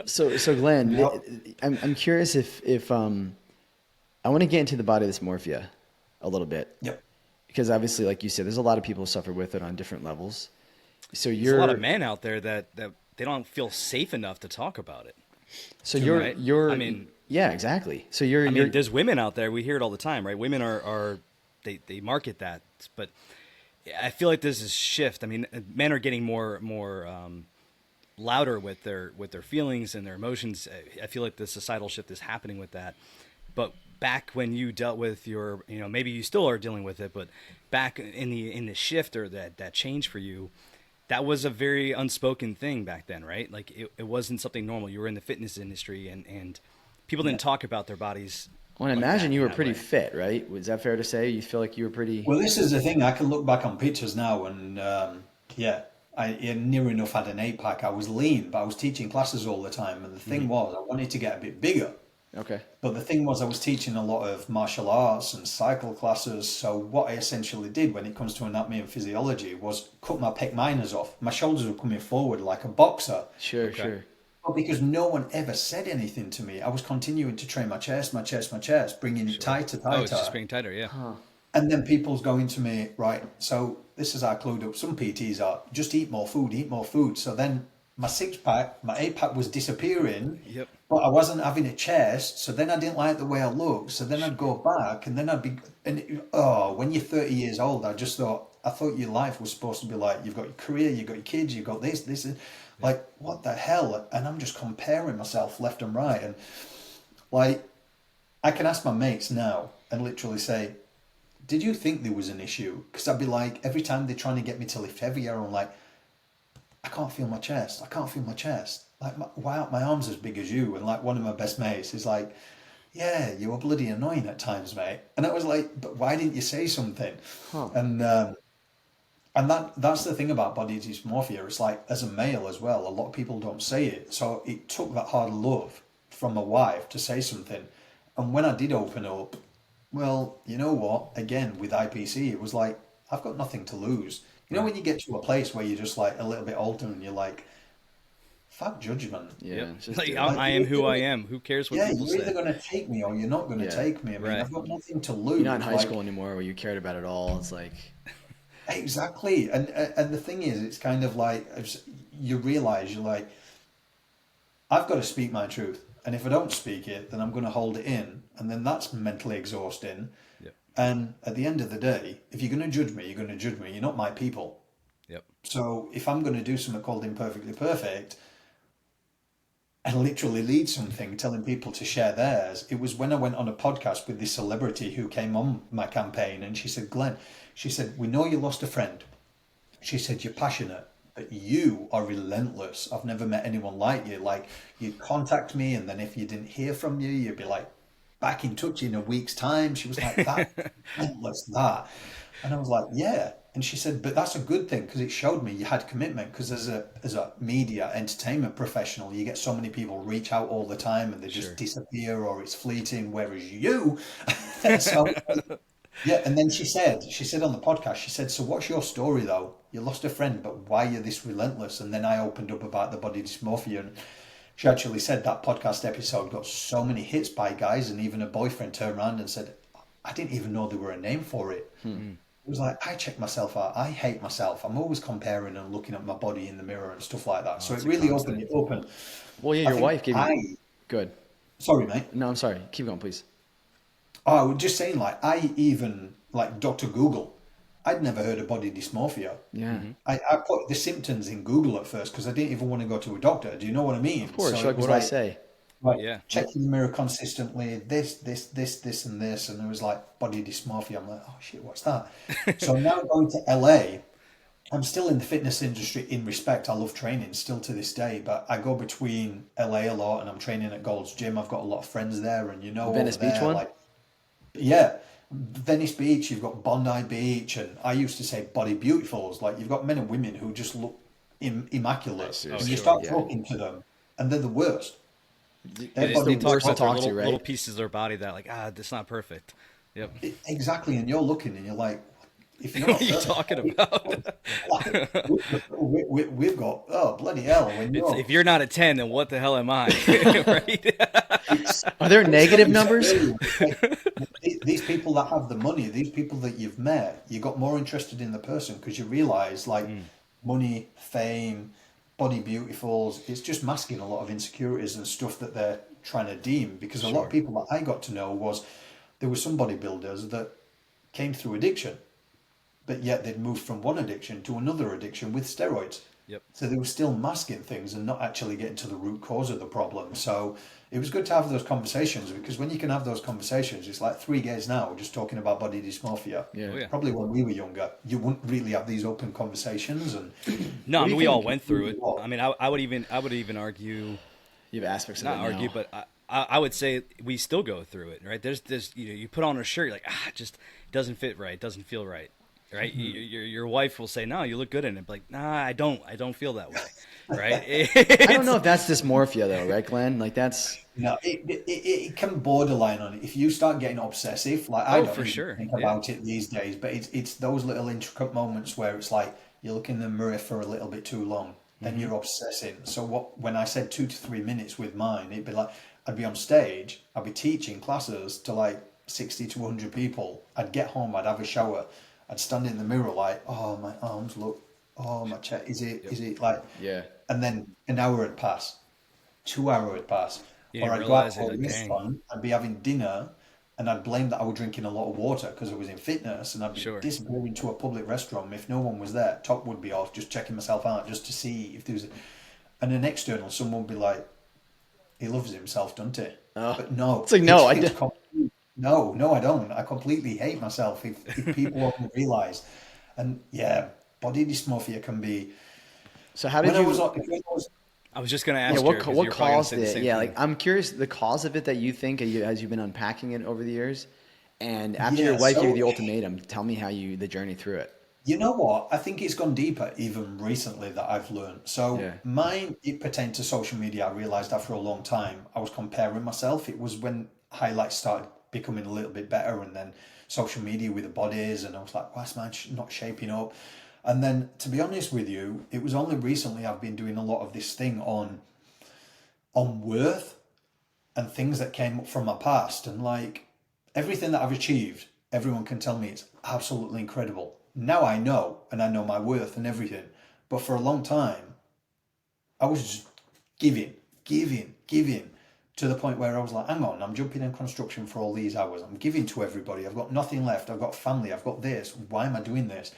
So Glenn, I'm curious if I want to get into the body dysmorphia a little bit. Yep. Because obviously, like you said, there's a lot of people who suffer with it on different levels. So there's a lot of men out there that they don't feel safe enough to talk about it. So you're. I mean, yeah, exactly. So you're. There's women out there. We hear it all the time, right? Women are they market that, but I feel like there's this shift. I mean, men are getting more louder with their feelings and their emotions. I feel like the societal shift is happening with that. But back when you dealt with your, maybe you still are dealing with it, but back in the shift or that change for you, that was a very unspoken thing back then, right? Like it wasn't something normal. You were in the fitness industry, and people didn't talk about their bodies. Well, I like imagine that, you in were that pretty way. fit, right? Was that fair to say? You feel like you were pretty... Well, this is the thing. I can look back on pictures now, and I near enough had an 8-pack. I was lean, but I was teaching classes all the time. And the thing was, I wanted to get a bit bigger. Okay. But the thing was, I was teaching a lot of martial arts and cycle classes. So what I essentially did when it comes to anatomy and physiology was cut my pec minors off. My shoulders were coming forward like a boxer. Sure, Okay. sure. But because no one ever said anything to me, I was continuing to train my chest, bringing it tighter, Oh, it's tighter. just being tighter, yeah. And then people's going to me, right, so this is how I clued up. Some PTs are, just eat more food, eat more food. So then my 6-pack, my 8-pack was disappearing, Yep. but I wasn't having a chest. So then I didn't like the way I looked. So then I'd go back and then I'd be, when you're 30 years old, I thought your life was supposed to be like, you've got your career, you've got your kids, you've got this, like, what the hell? And I'm just comparing myself left and right. And like, I can ask my mates now and literally say, did you think there was an issue? Because I'd be like, every time they're trying to get me to lift heavier, I'm like, I can't feel my chest. I can't feel my chest. Like, why aren't my arms as big as you? And like one of my best mates is like, yeah, you were bloody annoying at times, mate. And I was like, but why didn't you say something? Huh. And that's the thing about body dysmorphia. It's like, as a male as well, a lot of people don't say it. So it took that hard love from my wife to say something. And when I did open up, well, you know what? Again, with IPC, it was like, I've got nothing to lose. You know, when you get to a place where you're just like a little bit older and you're like, fuck judgment. Yeah. Yep. Just Like, do it. I am who I am. Who cares what Yeah, people you're say? either going to take me or you're not going to Yeah. take me. I mean, Right. I've got nothing to lose. You're not in high Like, school anymore where you cared about it all. It's like... exactly. And the thing is, it's kind of like, you realize you're like, I've got to speak my truth. And if I don't speak it, then I'm going to hold it in. And then that's mentally exhausting. Yep. And at the end of the day, if you're going to judge me, you're going to judge me. You're not my people. Yep. So if I'm going to do something called Imperfectly Perfect and literally lead something, telling people to share theirs, it was when I went on a podcast with this celebrity who came on my campaign, and she said, Glenn, she said, we know you lost a friend. She said, you're passionate, but you are relentless. I've never met anyone like you. Like, you'd contact me, and then if you didn't hear from you, you'd be like, back in touch in a week's time. She was like, that, relentless, that. And I was like, yeah. And she said, but that's a good thing, because it showed me you had commitment. Because as a media entertainment professional, you get so many people reach out all the time and they just disappear, or it's fleeting. Whereas you, so yeah. And then she said on the podcast, she said, so what's your story though? You lost a friend, but why are you this relentless? And then I opened up about the body dysmorphia, and she actually said that podcast episode got so many hits by guys, and even a boyfriend turned around and said, I didn't even know there were a name for it. It was like, I check myself out. I hate myself. I'm always comparing and looking at my body in the mirror and stuff like that. So it really opened it up. And Well, yeah, your wife gave you... Good. Sorry, mate. No, I'm sorry. Keep going, please. Oh, I was just saying, like, I even, like, Dr. Google, I'd never heard of body dysmorphia. Yeah. I put the symptoms in Google at first because I didn't even want to go to a doctor. Do you know what I mean? Of course. So Like, it was what do I say? Like, Yeah. check in the mirror consistently, this, and this. And it was like body dysmorphia. I'm like, oh shit, what's that? So now going to LA, I'm still in the fitness industry in respect. I love training still to this day, but I go between LA a lot, and I'm training at Gold's Gym. I've got a lot of friends there, and Venice over there, Beach one? like, yeah, Venice Beach, you've got Bondi Beach, and I used to say body beautifuls. Like, you've got men and women who just look immaculate, and you start talking to them, and they're the worst. They the talk worst to about their talk to, right? little pieces of their body that like, that's not perfect. Yep. Exactly, and you're looking, and you're like, if you're What not are you talking about? we've got, oh bloody hell, when you're, If you're not a 10, then what the hell am I? Right? Are there negative numbers? These people that have the money, these people that you've met, you got more interested in the person because you realize, like, money, fame, body beautifuls, it's just masking a lot of insecurities and stuff that they're trying to deem. Because a lot of people that I got to know was, there were some bodybuilders that came through addiction, but yet they'd moved from one addiction to another addiction with steroids. Yep. So they were still masking things and not actually getting to the root cause of the problem. So it was good to have those conversations, because when you can have those conversations, it's like three guys now just talking about body dysmorphia. Yeah. Oh yeah. Probably when we were younger, you wouldn't really have these open conversations. And No, What I do mean you we all think? went through it. I mean, I would even argue, You have aspects of it not argue, now. but I would say we still go through it, right? There's you put on a shirt, you're like, it just doesn't fit right, doesn't feel right, right? Your wife will say, no, you look good in it. But like, nah, I don't feel that way, right? I don't know if that's dysmorphia though, right, Glenn? Like that's it can borderline on it. If you start getting obsessive, like I Oh, don't for even sure, think yeah. about it these days, but it's those little intricate moments where it's like you look in the mirror for a little bit too long, then you're obsessing. So when I said 2 to 3 minutes with mine, it'd be like I'd be on stage, I'd be teaching classes to like 60 to 100 people. I'd get home, I'd have a shower, I'd stand in the mirror like, oh my arms look, oh my chest, is it like, yeah. and then an hour would pass, 2 hour would pass, You or didn't I'd go out realize to it, a like, dang, restaurant, I'd be having dinner, and I'd blame that I was drinking a lot of water because I was in fitness, and I'd be sure. disappearing to a public restroom. If no one was there, top would be off, just checking myself out just to see if there was, and an external, someone would be like, he loves himself, doesn't he? Oh, But no, it's like no, it's no, I don't. I completely hate myself if people only realise. And yeah, body dysmorphia can be. So how did When I was, you? when I was I was just gonna Yeah, ask Jared because what you're probably gonna caused say the it? same Yeah, thing. like I'm curious the cause of it that you think as you've been unpacking it over the years. And after your yeah, wife gave you so the ultimatum, tell me how you the journey through it. you know what? I think it's gone deeper even recently that I've learned. So Yeah. mine, it pertained to social media. I realized after a long time I was comparing myself. It was when highlights started becoming a little bit better, and then social media with the bodies, and I was like, why's mine not shaping up? And then, to be honest with you, it was only recently I've been doing a lot of this thing on worth and things that came up from my past, and like everything that I've achieved, everyone can tell me it's absolutely incredible. Now I know, and I know my worth and everything. But for a long time, I was just giving to the point where I was like, hang on, I'm jumping in construction for all these hours. I'm giving to everybody. I've got nothing left. I've got family. I've got this. Why am I doing this?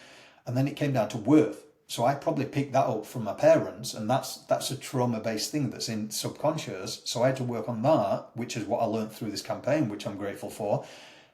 And then it came down to worth. So I probably picked that up from my parents, and that's a trauma-based thing that's in subconscious. So I had to work on that, which is what I learned through this campaign, which I'm grateful for.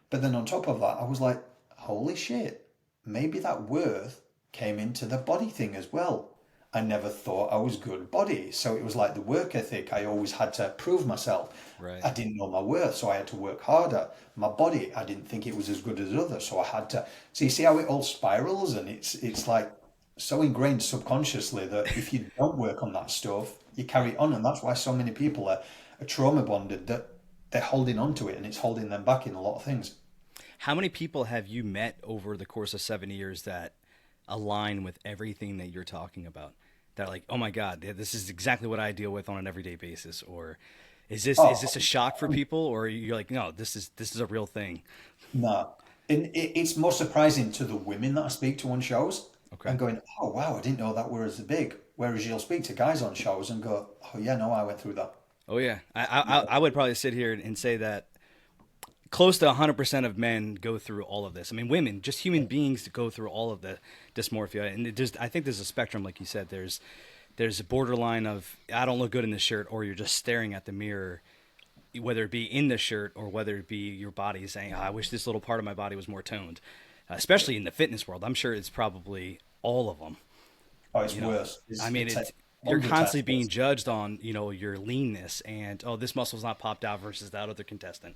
But then on top of that, I was like, holy shit, maybe that worth came into the body thing as well. I never thought I was good body. So it was like the work ethic. I always had to prove myself. Right. I didn't know my worth, so I had to work harder. My body, I didn't think it was as good as others, so I had to. So you see how it all spirals, and it's like so ingrained subconsciously that if you don't work on that stuff, you carry on, and that's why so many people are trauma bonded, that they're holding on to it, and it's holding them back in a lot of things. How many people have you met over the course of 7 years that align with everything that you're talking about? That are like, oh my God, this is exactly what I deal with on an everyday basis, or is Oh, this a shock for people, or you're like, no, this is a real thing. no. And it's more surprising to the women that I speak to on shows Okay. and going, oh, wow, I didn't know that were as big. Whereas you'll speak to guys on shows and go, oh, yeah, no, I went through that. Oh yeah, I would probably sit here and say that close to 100% of men go through all of this. I mean, women, just human beings, go through all of the dysmorphia, and I think there's a spectrum, like you said. There's a borderline of I don't look good in this shirt, or you're just staring at the mirror, whether it be in the shirt or whether it be your body saying, I wish this little part of my body was more toned. Especially in the fitness world, I'm sure it's probably all of them. Oh, it's You know, worse. I mean, It's it's you're 100 times constantly being worse. judged on, your leanness and oh, this muscle's not popped out versus that other contestant.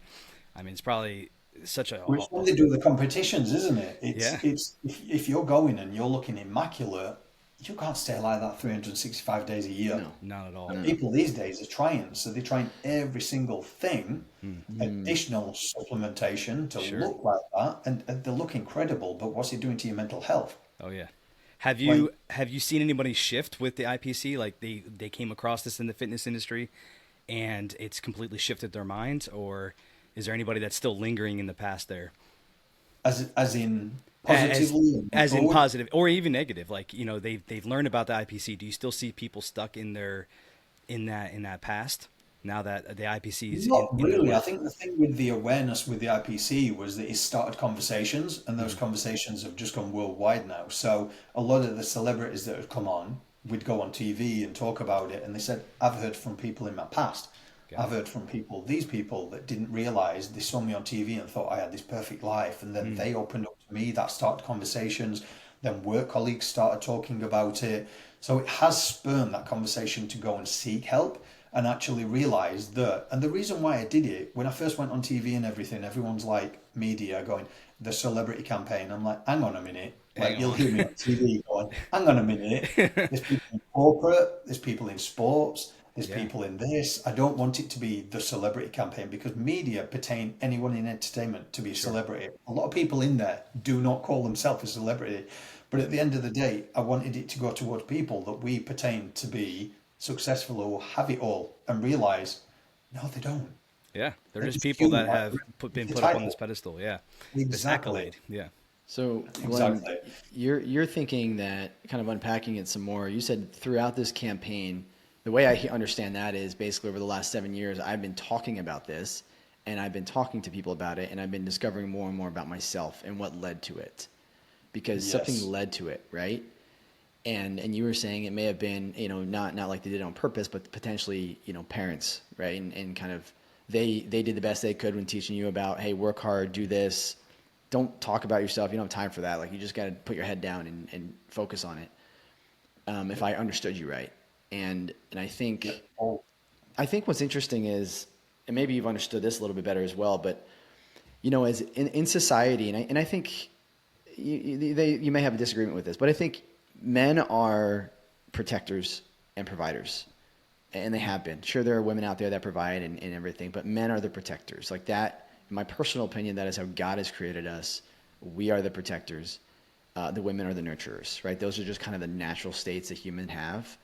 I mean, it's probably such a Well, it's when they do the competitions, isn't it? yeah, It's if you're going and you're looking immaculate, you can't stay like that 365 days a year. No. not at all. And people these days are trying, so they're trying every single thing, additional supplementation to Sure. look like that, and they look incredible. But what's it doing to your mental health? Oh yeah. Have Like, you seen anybody shift with the IPC? Like they came across this in the fitness industry, and it's completely shifted their minds, or is there anybody that's still lingering in the past there? as in As positively and as in forward? positive or even negative, like they've learned about the IPC. Do you still see people stuck in their in that past now that the IPC is Not in their really. I life? think the thing with the awareness with the IPC was that it started conversations, and those Mm. conversations have just gone worldwide now. So a lot of the celebrities that have come on, we'd go on TV and talk about it, and they said, I've heard from people in my past. I've heard from these people that didn't realize they saw me on TV and thought I had this perfect life. And then they opened up to me, that started conversations. Then work colleagues started talking about it. So it has spurned that conversation to go and seek help and actually realize that. And the reason why I did it, when I first went on TV and everything, everyone's like, media going, the celebrity campaign. I'm like, hang on a minute. Like, you'll hear me on TV going, hang on a minute. There's people in corporate, there's people in sports, there's people in this. I don't want it to be the celebrity campaign, because media pertain anyone in entertainment to be a celebrity. A lot of people in there do not call themselves a celebrity. But at the end of the day, I wanted it to go towards people that we pertain to be successful or have it all, and realize, no, they don't. Yeah, they're just just people that human, have been the put up on title. this pedestal. Yeah, this Exactly. accolade. Yeah. So, Glenn, Exactly. you're thinking that, kind of unpacking it some more. You said throughout this campaign, the way I understand that is basically over the last 7 years, I've been talking about this, and I've been talking to people about it, and I've been discovering more and more about myself and what led to it, because something led to it, right? And you were saying it may have been, not like they did it on purpose, but potentially, parents, right? And kind of they did the best they could when teaching you about, hey, work hard, do this. Don't talk about yourself. You don't have time for that. Like, you just got to put your head down and focus on it. If I understood you right. And I think what's interesting is, and maybe you've understood this a little bit better as well, but as in society, and I think you may have a disagreement with this, but I think men are protectors and providers, and they have been. Sure, there are women out there that provide and everything, but men are the protectors. Like that, in my personal opinion, that is how God has created us. We are the protectors. The women are the nurturers, right? Those are just kind of the natural states that humans have.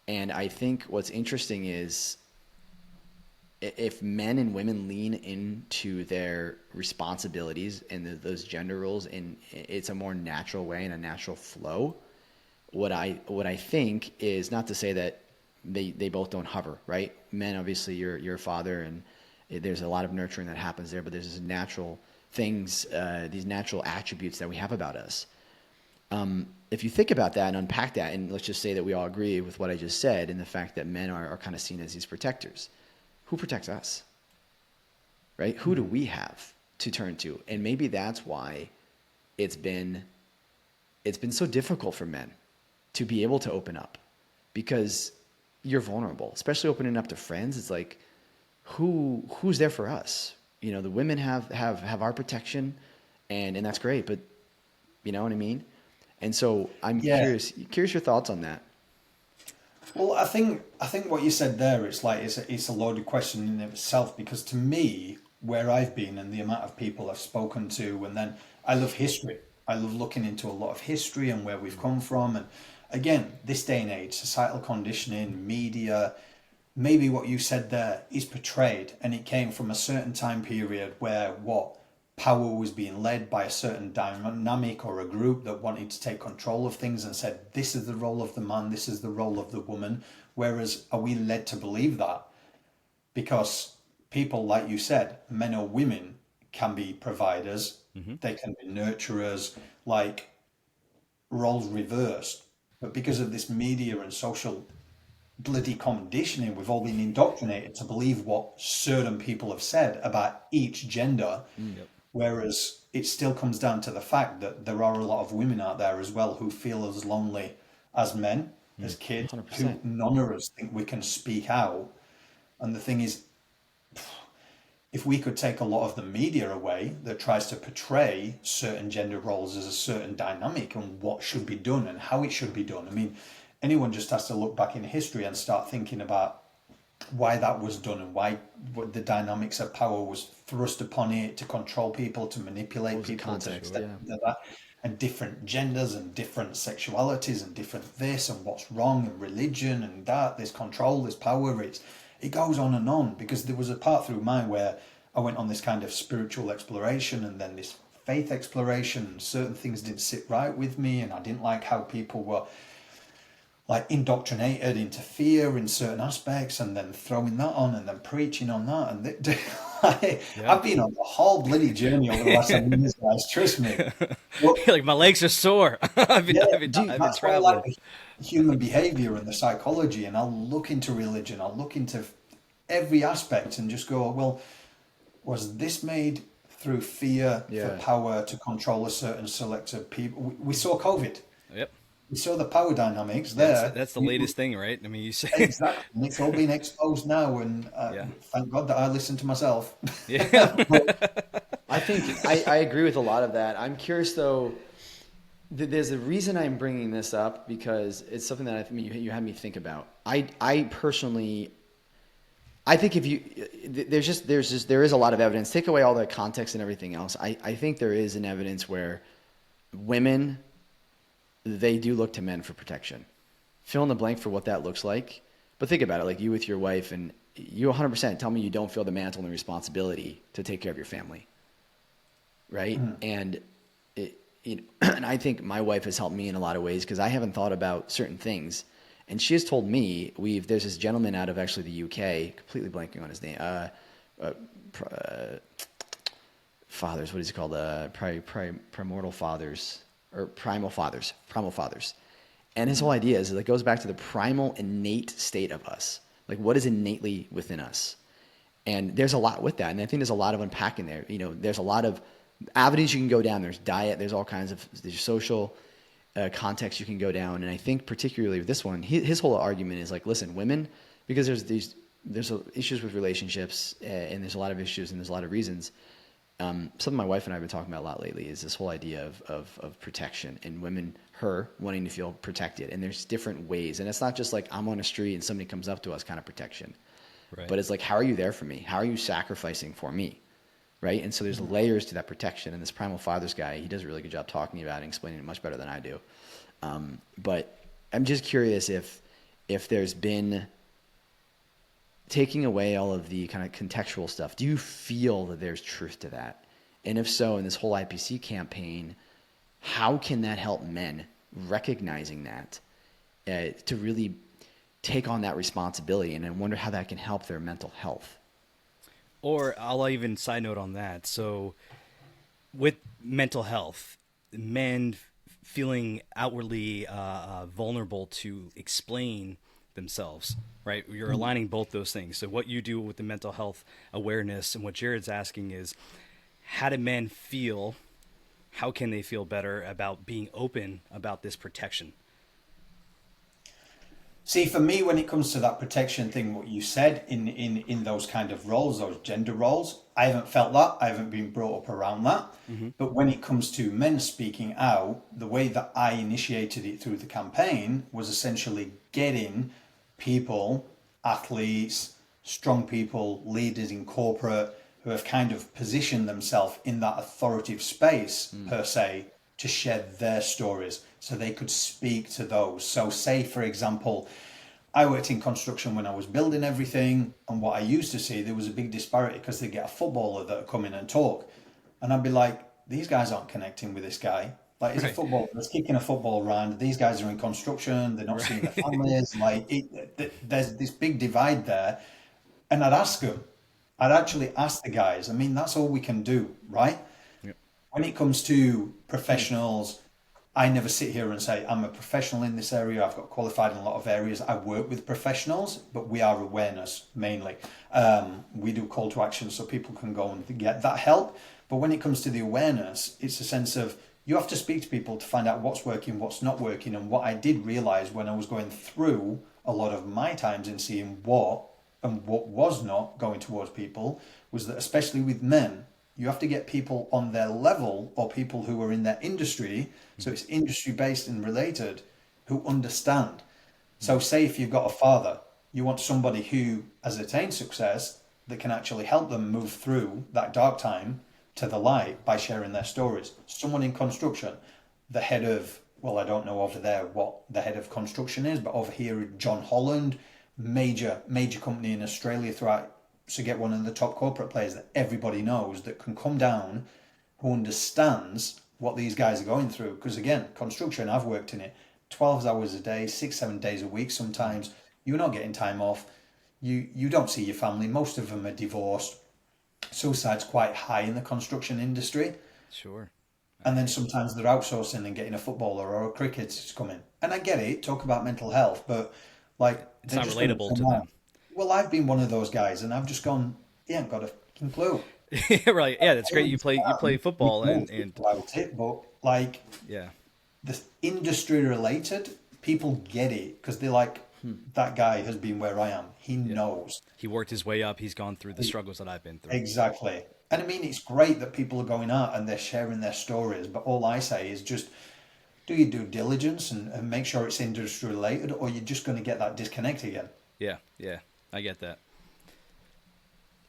And I think what's interesting is, if men and women lean into their responsibilities and those gender roles, and it's a more natural way and a natural flow, what I think is, not to say that they both don't hover, right? Men, obviously, you're a father, and there's a lot of nurturing that happens there, but there's these natural things, these natural attributes that we have about us. If you think about that and unpack that, and let's just say that we all agree with what I just said, and the fact that men are kind of seen as these protectors, who protects us, right? Who do we have to turn to? And maybe that's why it's been so difficult for men to be able to open up, because you're vulnerable, especially opening up to friends. It's like, who's there for us? The women have our protection, and that's great, but you know what I mean? And so I'm curious your thoughts on that. Well, I think what you said there, it's a loaded question in itself, because to me, where I've been and the amount of people I've spoken to, and then I love history. I love looking into a lot of history and where we've come from. And again, this day and age, societal conditioning, media, maybe what you said there is portrayed, and it came from a certain time period where power was being led by a certain dynamic or a group that wanted to take control of things and said, this is the role of the man, this is the role of the woman. Whereas, are we led to believe that? Because people, like you said, men or women, can be providers, they can be nurturers, like roles reversed. But because of this media and social bloody conditioning, we've all been indoctrinated to believe what certain people have said about each gender. Whereas it still comes down to the fact that there are a lot of women out there as well who feel as lonely as men, as kids, 100%. who none of us think we can speak out. And the thing is, if we could take a lot of the media away that tries to portray certain gender roles as a certain dynamic and what should be done and how it should be done. I mean, anyone just has to look back in history and start thinking about why that was done and why the dynamics of power was thrust upon it to control people, to manipulate people, context, to that, and different genders and different sexualities and different this and what's wrong and religion and that, there's control, there's power, it goes on and on. Because there was a part through mine where I went on this kind of spiritual exploration and then this faith exploration, and certain things didn't sit right with me, and I didn't like how people were like indoctrinated into fear in certain aspects, and then throwing that on and then preaching on that. And Yeah. I've been on a whole bloody journey over the last 7 years, guys. Trust me. Well, Like my legs are sore. yeah, I've been that's why I like traveling. the human behavior and the psychology, and I'll look into religion, I'll look into every aspect and just go, well, was this made through fear for Yeah. power to control a certain select of people? We saw COVID. Yep. We saw the power dynamics That's there. that's the latest thing, right? I mean, you say, Exactly. And it's all been exposed now. And yeah, thank God that I listened to myself. yeah, But I think I agree with a lot of that. I'm curious though. There's a reason I'm bringing this up because it's something that I think you had me think about. I personally, I think if you there is a lot of evidence. Take away all the context and everything else. I think there is an evidence where women, they do look to men for protection. Fill in the blank for what that looks like. But think about it, like you with your wife, and you 100% tell me you don't feel the mantle and the responsibility to take care of your family, right? And and I think my wife has helped me in a lot of ways because I haven't thought about certain things. And she has told me, there's this gentleman out of actually the UK, completely blanking on his name, fathers, what is he called? Primordial fathers, or primal fathers. And his whole idea is that it goes back to the primal innate state of us. Like what is innately within us? And there's a lot with that. And I think there's a lot of unpacking there. There's a lot of avenues you can go down. There's diet, there's all kinds of, there's social context you can go down. And I think particularly with this one, his whole argument is like, listen, women, because there's issues with relationships and there's a lot of issues and there's a lot of reasons. Something my wife and I have been talking about a lot lately is this whole idea of protection and women, her wanting to feel protected. And there's different ways. And it's not just like I'm on a street and somebody comes up to us kind of protection, right. But it's like, how are you there for me? How are you sacrificing for me? Right. And so there's layers to that protection. And this primal fathers guy, he does a really good job talking about it and explaining it much better than I do. But I'm just curious if there's been, taking away all of the kind of contextual stuff, do you feel that there's truth to that? And if so, in this whole IPC campaign, how can that help men recognizing that to really take on that responsibility? And I wonder how that can help their mental health. Or I'll even side note on that. So with mental health, men feeling outwardly vulnerable to explain themselves, right? You're aligning both those things. So what you do with the mental health awareness and what Jared's asking is, how do men feel? How can they feel better about being open about this protection? see, for me, when it comes to that protection thing, what you said in those kind of roles, those gender roles, I haven't felt that. I haven't been brought up around that. But when it comes to men speaking out, the way that I initiated it through the campaign was essentially getting people, athletes, strong people, leaders in corporate who have kind of positioned themselves in that authoritative space, per se, to share their stories so they could speak to those. So say, for example, I worked in construction when I was building everything, and what I used to see, there was a big disparity because they get a footballer that would come in and talk. And I'd be like, these guys aren't connecting with this guy. Like, he's a footballer that's kicking a football around. These guys are in construction. They're not seeing their families. There's this big divide there. And I'd ask them. I'd actually ask the guys. I mean, that's all we can do, right? Yep. When it comes to professionals, I never sit here and say, I'm a professional in this area. I've got qualified in a lot of areas. I work with professionals, but we are awareness mainly. We do call to action so people can go and get that help. But when it comes to the awareness, it's a sense of, you have to speak to people to find out what's working, what's not working. And what I did realize when I was going through a lot of my times in seeing what and what was not going towards people was that, especially with men, you have to get people on their level or people who are in their industry. So it's industry based and related, who understand. So say if you've got a father, you want somebody who has attained success that can actually help them move through that dark time to the light by sharing their stories. Someone in construction, the head of, well, I don't know over there what the head of construction is, but over here, John Holland, major company in Australia throughout, to get one of the top corporate players that everybody knows that can come down, who understands what these guys are going through. Because again, construction, I've worked in it. 12 hours a day, 6, 7 days a week sometimes. You're not getting time off. You don't see your family. Most of them are divorced. Suicide's quite high in the construction industry. Sure. And then sometimes they're outsourcing and getting a footballer or a cricketer to come in. And I get it, talk about mental health, but like It's they're not just going relatable to come out. them. Well, I've been one of those guys, and I've just gone, he ain't got a fucking clue. Right. Yeah, that's I great. You play understand. We football don't and speak about it, but like yeah. the industry related, people get it because they're like, that guy has been where I am. He knows. He worked his way up. He's gone through the struggles that I've been through. Exactly. And I mean, it's great that people are going out and they're sharing their stories, but all I say is just do your due diligence and make sure it's industry related, or you're just going to get that disconnect again. Yeah, yeah. I get that.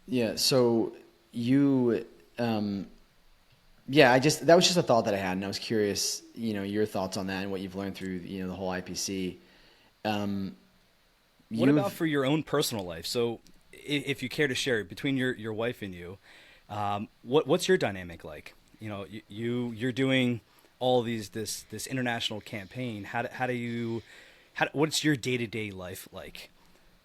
Yeah. So you, yeah, that was just a thought that I had, and I was curious, your thoughts on that and what you've learned through, the whole IPC. What about for your own personal life? So, if you care to share between your wife and you, what's your dynamic like? You're doing all this international campaign. What's your day-to-day life like?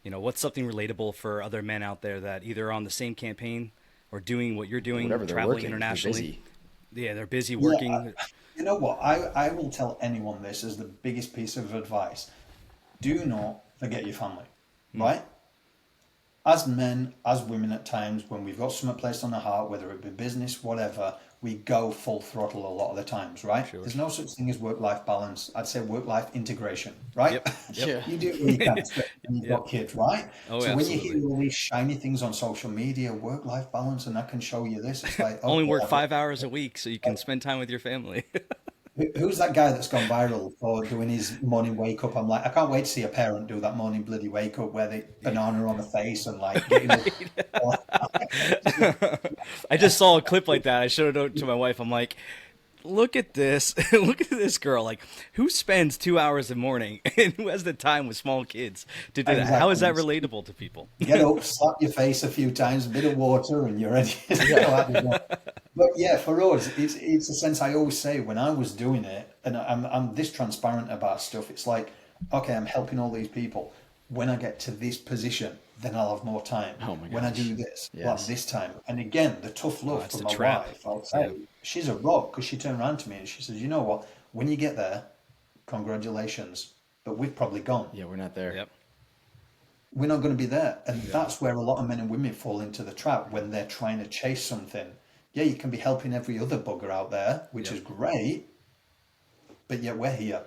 What's something relatable for other men out there that either are on the same campaign or doing what you're doing, whatever, they're traveling working, internationally? they're busy. Yeah, they're busy Yeah, working. you know what? I will tell anyone this as the biggest piece of advice. Do not forget your family, right? As men, as women at times, when we've got something placed on our heart, whether it be business, whatever, we go full throttle a lot of the times, right? Sure. There's no such thing as work-life balance. I'd say work-life integration, right? Yep. Yep. Yeah. You do what you can, especially when you've Yep. got kids, right? Oh, So when you absolutely. hear all these shiny things on social media, work-life balance, and I can show you this, it's like, Only okay, work 5 hours a week so you can spend time with your family. who's that guy that's gone viral for doing his morning wake up? I'm like, I can't wait to see a parent do that morning bloody wake up where they banana on the face and like getting I just saw a clip like that. I showed it to my wife. I'm like, look at this. Look at this girl. Like, who spends 2 hours a morning and who has the time with small kids to do that? How is that Exactly. relatable to people? Get up, slap your face a few times, a bit of water, and you're ready to go out the door. But yeah, for us, it's a sense I always say when I was doing it, and I'm this transparent about stuff. It's like, okay, I'm helping all these people. When I get to this position, then I'll have more time. Oh my When I gosh. do this, I'll Yes. have this time. And again, the tough love That's from the my trap. wife, I'll Yeah. say, she's a rock because she turned around to me and she says, you know what? When you get there, congratulations, but we've probably gone. Yeah, we're not there. Yep. We're not going to be there. And that's where a lot of men and women fall into the trap when they're trying to chase something. Yeah, you can be helping every other bugger out there, which Yep. is great, but yet we're here.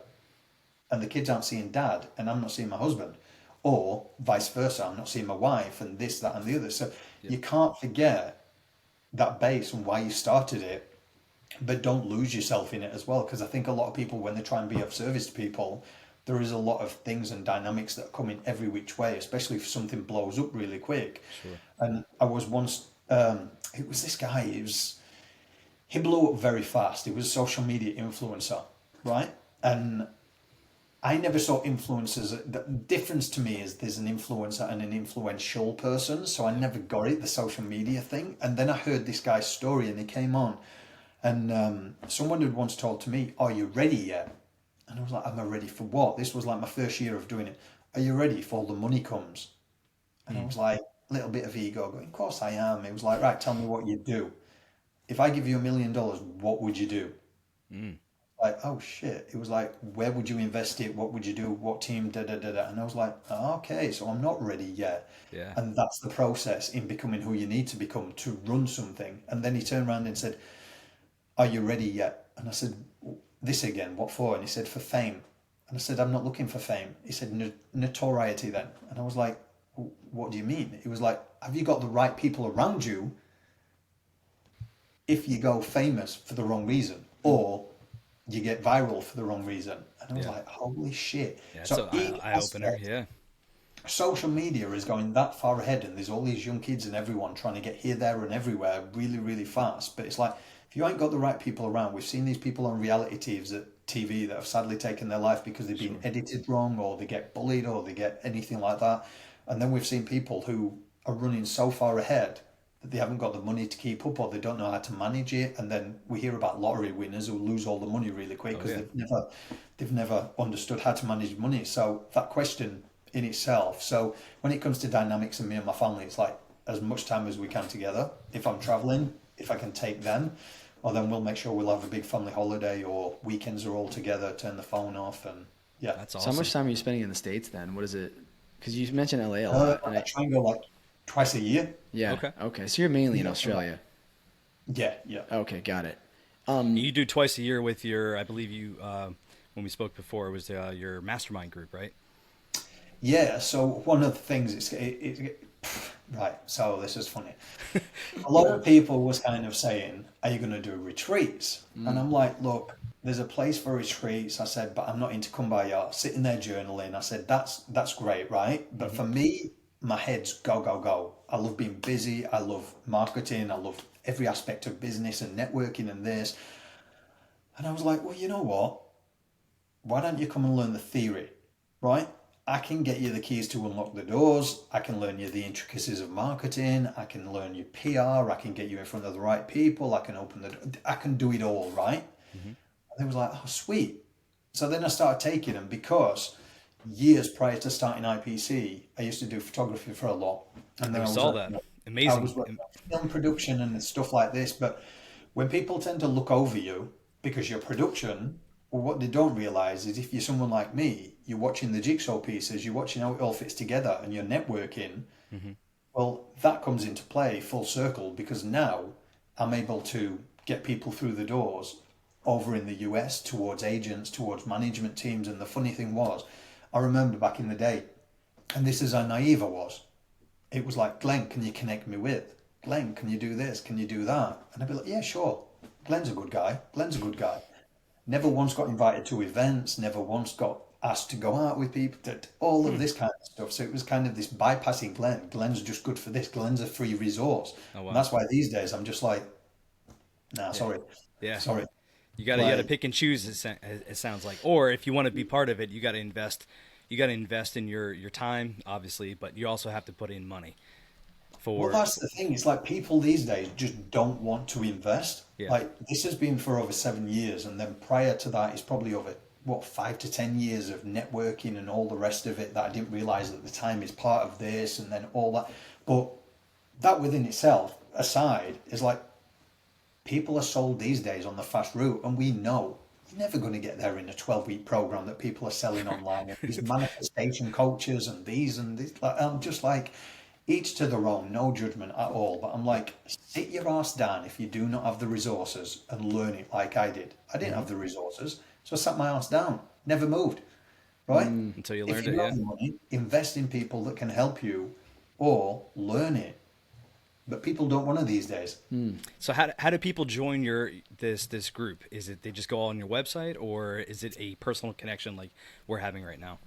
And the kids aren't seeing dad, and I'm not seeing my husband. Or vice versa, I'm not seeing my wife, and this, that, and the other. So you can't forget that base and why you started it, but don't lose yourself in it as well. Because I think a lot of people, when they try and be of service to people, there is a lot of things and dynamics that come in every which way, especially if something blows up really quick. Sure. And I was once, it was this guy, he blew up very fast. He was a social media influencer, right? And I never saw influencers. The difference to me is there's an influencer and an influential person. So I never got it, the social media thing. And then I heard this guy's story and he came on. And someone had once told to me, are you ready yet? And I was like, am I ready for what? This was like my first year of doing it. Are you ready for all the money comes? And I was like, a little bit of ego going, of course I am. It was like, right, tell me what you do. If I give you $1 million, what would you do? Like, oh shit. It was like, where would you invest it? What would you do? What team? Da da da da. And I was like, oh, okay, so I'm not ready yet. Yeah. And that's the process in becoming who you need to become to run something. And then he turned around and said, are you ready yet? And I said, this again, what for? And he said, for fame. And I said, I'm not looking for fame. He said, notoriety then. And I was like, what do you mean? He was like, have you got the right people around you if you go famous for the wrong reason? Or you get viral for the wrong reason? And I was Yeah. like, holy shit. Yeah, it's So an in eye-opener. aspect, Yeah. social media is going that far ahead, and there's all these young kids and everyone trying to get here, there, and everywhere really, really fast. But it's like, if you ain't got the right people around, we've seen these people on reality TV that have sadly taken their life because they've been edited wrong, or they get bullied, or they get anything like that. And then we've seen people who are running so far ahead that they haven't got the money to keep up, or they don't know how to manage it. And then we hear about lottery winners who lose all the money really quick because they've never understood how to manage money. So that question in itself. So when it comes to dynamics and me and my family, it's like as much time as we can together. If I'm traveling, if I can take them, or then we'll make sure we'll have a big family holiday, or weekends are all together, turn the phone off, and yeah. That's So awesome. how much time are you spending in the States then? What is it? Because you mentioned LA a lot. I try and go like twice a year. Yeah. Okay. So you're mainly in Yeah. Australia. Yeah, yeah. Okay, got it. You do twice a year with your, I believe you, when we spoke before, it was your mastermind group, right? Yeah, so one of the things right, so this is funny. A lot of people was kind of saying, are you going to do retreats? And I'm like, look, there's a place for retreats. I said, but I'm not into kumbaya, sitting there journaling. I said, that's great, right? But for me, my head's go, go, go. I love being busy. I love marketing. I love every aspect of business and networking and this. And I was like, well, you know what? Why don't you come and learn the theory, right? I can get you the keys to unlock the doors. I can learn you the intricacies of marketing. I can learn you PR. I can get you in front of the right people. I can open the door. I can do it all, right? And they was like, oh, sweet. So then I started taking them because years prior to starting IPC, I used to do photography for a lot. And then I I was saw like, that. I Amazing. was working on film production and stuff like this. But when people tend to look over you because your production, well, what they don't realize is if you're someone like me, you're watching the jigsaw pieces, you're watching how it all fits together, and you're networking. Well, that comes into play full circle because now I'm able to get people through the doors over in the US towards agents, towards management teams. And the funny thing was, I remember back in the day, and this is how naive I was. It was like, Glenn, can you connect me with? Glenn, can you do this? Can you do that? And I'd be like, yeah, sure. Glenn's a good guy. Glenn's a good guy. Never once got invited to events, never once got asked to go out with people, all of this kind of stuff. So it was kind of this bypassing Glenn. Glenn's just good for this. Glenn's a free resource. Oh, wow. And that's why these days I'm just like, nah, sorry. Yeah. Sorry. You gotta pick and choose. It sounds like, or if you want to be part of it, you gotta invest. You gotta invest in your time, obviously, but you also have to put in money. Well, that's the thing. It's like people these days just don't want to invest. Yeah. Like this has been for over 7 years, and then prior to that, it's probably over 5 to 10 years of networking and all the rest of it that I didn't realize at the time is part of this, and then all that. But that within itself, aside, is like people are sold these days on the fast route, and we know you're never going to get there in a 12-week program that people are selling online. These manifestation coaches and these and this. Like, I'm just like, each to their own, no judgment at all. But I'm like, sit your ass down if you do not have the resources and learn it like I did. I didn't have the resources, so I sat my ass down, never moved. Right? Until you learned If you it, have the money, invest in people that can help you, or learn it. But people don't want it these days. So how do people join this group? Is it they just go on your website, or is it a personal connection like we're having right now?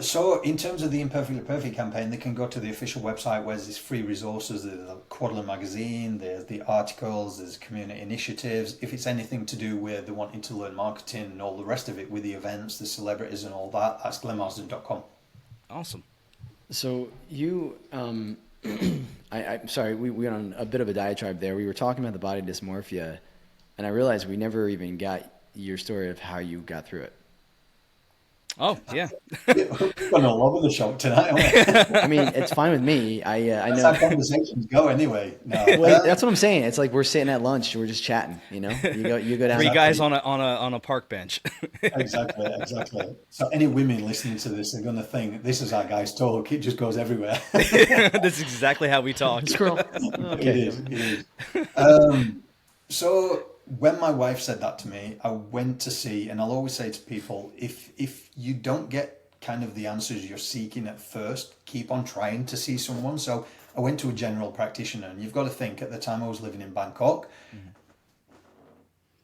So in terms of the Imperfectly Perfect campaign, they can go to the official website where there's free resources. There's the quarterly magazine, there's the articles, there's community initiatives. If it's anything to do with the wanting to learn marketing and all the rest of it with the events, the celebrities and all that, that's glennmarsden.com. Awesome. So you, I'm sorry, we went on a bit of a diatribe there. We were talking about the body dysmorphia, and I realized we never even got your story of how you got through it. Oh, yeah. We're going all over the shop tonight, aren't we? I mean, it's fine with me. I That's know. how conversations go anyway. No. Well, that's what I'm saying. It's like we're sitting at lunch, we're just chatting. You know, you go down. Three guys on a park bench. Exactly. So any women listening to this are going to think this is our guys' talk. It just goes everywhere. That's exactly how we talk. Squirrel. Okay. It is. So when my wife said that to me, I went to see, and I'll always say to people, if you don't get kind of the answers you're seeking at first, keep on trying to see someone. So I went to a general practitioner, and you've got to think at the time I was living in Bangkok,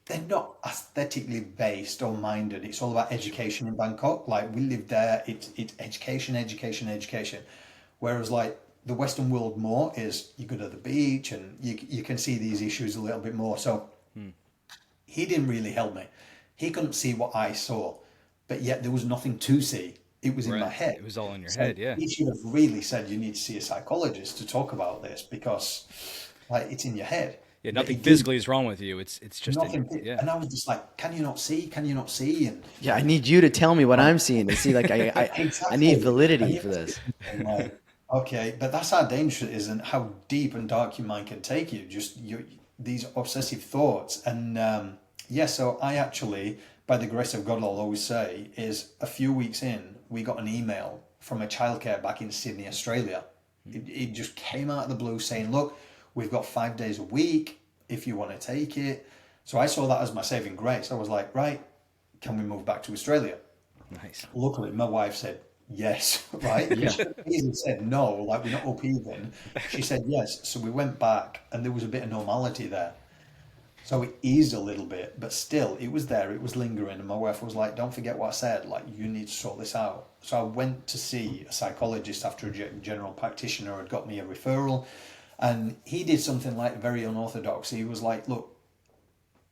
they're not aesthetically based or minded. It's all about education in Bangkok. Like we lived there, it's education. Whereas like the Western world more is you go to the beach and you can see these issues a little bit more. So he didn't really help me. He couldn't see what I saw, but yet there was nothing to see. It was in my Right. head. It was all in your So head. Yeah. he should have really said you need to see a psychologist to talk about this because like it's in your head. Yeah. But he Nothing did physically is wrong with you. It's just nothing. yeah. And I was just like, can you not see? Can you not see? And Yeah, I need you to tell me what I'm seeing to see, like, I need validity for this. And like, okay, but that's how dangerous it is and how deep and dark your mind can take you. Just these obsessive thoughts. And yeah, so I actually, by the grace of God, I'll always say, is a few weeks in, we got an email from a childcare back in Sydney, Australia. It just came out of the blue saying, look, we've got 5 days a week if you want to take it. So I saw that as my saving grace. I was like, right, can we move back to Australia? Nice. Luckily, my wife said yes, right? Yeah. She easily said no, like we're not up even. She said yes. So we went back and there was a bit of normality there. So it eased a little bit, but still it was there, it was lingering. And my wife was like, don't forget what I said, like you need to sort this out. So I went to see a psychologist after a general practitioner had got me a referral. And he did something like very unorthodox. He was like, look,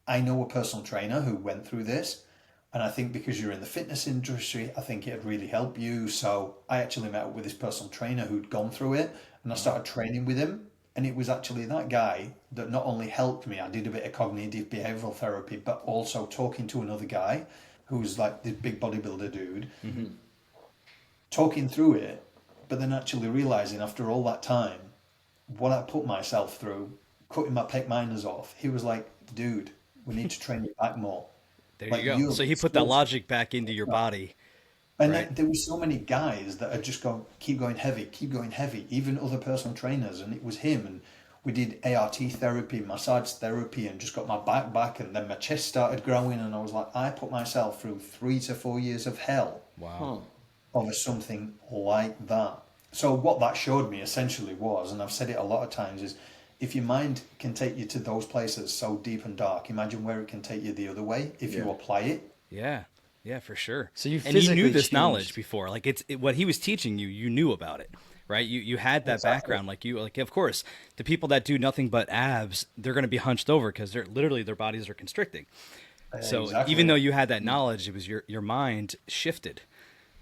I know a personal trainer who went through this. And I think because you're in the fitness industry, I think it'd really help you. So I actually met up with this personal trainer who'd gone through it and I started training with him. And it was actually that guy that not only helped me, I did a bit of cognitive behavioral therapy, but also talking to another guy who's like this big bodybuilder dude, talking through it, but then actually realizing after all that time, what I put myself through, cutting my pec minors off, he was like, dude, we need to train you back more. There Like, you go. So he put that logic back into your body. And Right. there were so many guys that had just gone, keep going heavy, even other personal trainers. And it was him. And we did ART therapy, massage therapy, and just got my back. And then my chest started growing. And I was like, I put myself through 3 to 4 years of hell Wow. over something like that. So what that showed me essentially was, and I've said it a lot of times, is if your mind can take you to those places so deep and dark, imagine where it can take you the other way if you apply it. Yeah. Yeah, for sure. So you and you knew physically this changed. knowledge before. Like what he was teaching you, you knew about it, right? You had that Exactly. background. Like of course, the people that do nothing but abs, they're going to be hunched over because they're literally their bodies are constricting. So Exactly. even though you had that knowledge, it was your mind shifted,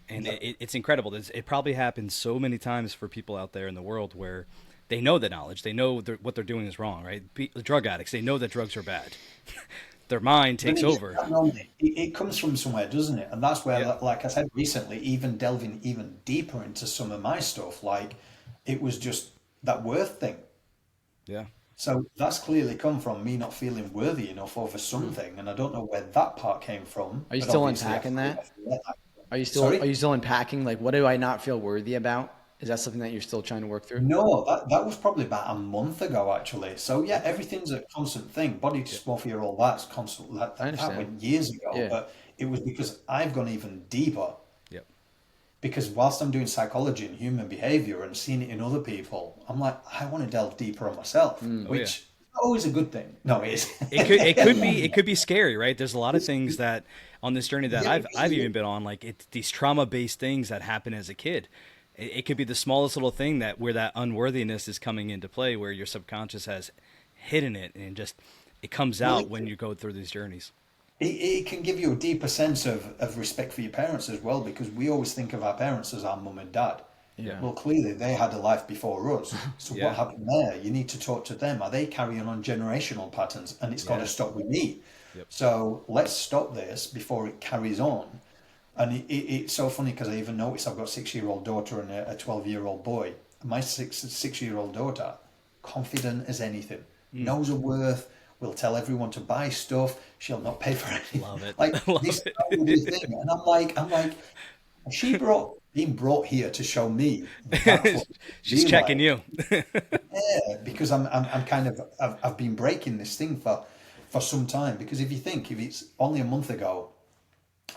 and it's incredible. It probably happens so many times for people out there in the world where they know the knowledge, they know what they're doing is wrong, right? Drug addicts, they know that drugs are bad. Their mind takes over. It comes from somewhere, doesn't it? And that's where, like I said recently, even delving even deeper into some of my stuff, like it was just that worth thing. Yeah. So that's clearly come from me not feeling worthy enough over something, and I don't know where that part came from. Are you but still obviously I unpacking that? feel like that. Are Sorry? you still unpacking? Like, what do I not feel worthy about? Is that something that you're still trying to work through? No, that was probably about a month ago, actually. So yeah, everything's a constant thing. Body dysmorphia, all that's constant. I That understand. went years ago, Yeah. but it was because I've gone even deeper. Yep. Because whilst I'm doing psychology and human behavior and seeing it in other people, I'm like, I want to delve deeper on myself, which is not always a good thing. No, it is. It could be scary, right? There's a lot of things that on this journey that Yeah, I've even been on, like it's these trauma-based things that happen as a kid. It could be the smallest little thing where that unworthiness is coming into play, where your subconscious has hidden it, and just it comes out when you go through these journeys. It can give you a deeper sense of respect for your parents as well, because we always think of our parents as our mum and dad. Yeah. Well, clearly they had a life before us. So Yeah. what happened there? You need to talk to them. Are they carrying on generational patterns? And it's got to stop with me. Yep. So let's stop this before it carries on. And it's so funny because I even noticed I've got a 6-year-old daughter and a 12-year-old boy. My 6-year-old daughter, confident as anything, knows her worth, will tell everyone to buy stuff. She'll not pay for anything. Love it. Like Love this it. totally thing. And I'm like, she being brought here to show me. That's what She's be checking like. you. Yeah, because I'm kind of I've been breaking this thing for some time. Because if you think, if it's only a month ago,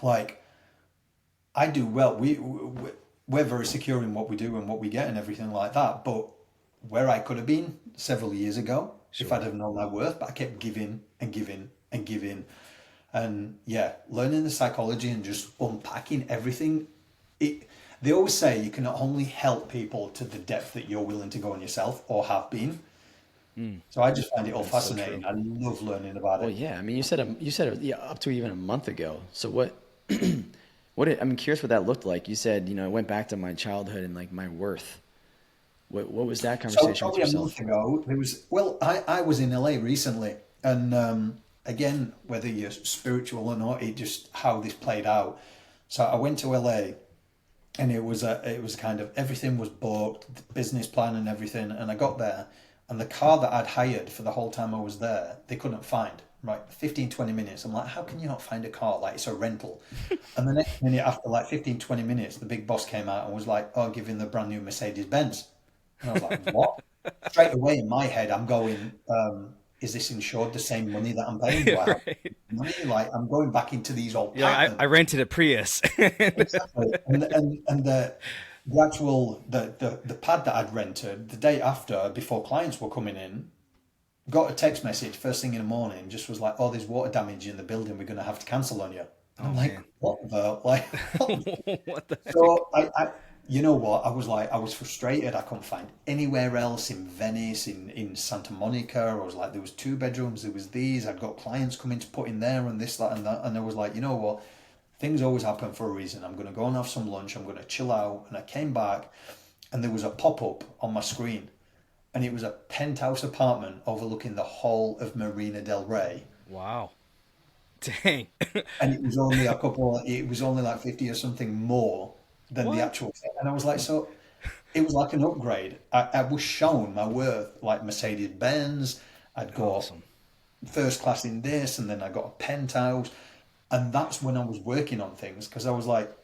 like I do well, we're very secure in what we do and what we get and everything like that. But where I could have been several years ago, if I'd have known my worth, but I kept giving and giving and giving, and yeah, learning the psychology and just unpacking everything. They always say you can only help people to the depth that you're willing to go on yourself or have been. So I just find it all fascinating. I love learning about Well, it. yeah. I mean, you said up to even a month ago. So what? I'm curious what that looked like. You said, it went back to my childhood and like my worth. What was that So conversation with probably a yourself? month ago, I was in LA recently, and again, whether you're spiritual or not, it just how this played out. So I went to LA, and it was kind of everything was booked, the business plan and everything, and I got there, and the car that I'd hired for the whole time I was there, they couldn't find. Right, 15, 20 minutes. I'm like, how can you not find a car? Like, it's a rental. And the next minute, after like 15, 20 minutes, the big boss came out and was like, oh, give him the brand new Mercedes Benz. And I was like, what? Straight away in my head, I'm going, is this insured the same money that I'm paying? Do I have Right. money? Like, I'm going back into these old You're like, I patterns. rented a Prius. Exactly. And the actual the pad that I'd rented the day after, before clients were coming in, got a text message first thing in the morning, just was like, oh, there's water damage in the building, we're gonna have to cancel on you. And Oh I'm like, man. what the like What the heck? so you know what, I was frustrated. I couldn't find anywhere else in Venice, in Santa Monica. I was like, there was two bedrooms, there was these, I'd got clients coming to put in there and this, that and that, and I was like, you know what, things always happen for a reason. I'm gonna go and have some lunch, I'm gonna chill out. And I came back and there was a pop-up on my screen, and it was a penthouse apartment overlooking the whole of Marina del Rey, Wow. Dang. and it was only like 50 or something more than the What? actual thing. And I was like, so it was like an upgrade. I was shown my worth, like Mercedes Benz. I'd got Awesome. first class in this, and then I got a penthouse. And that's when I was working on things, because I was like,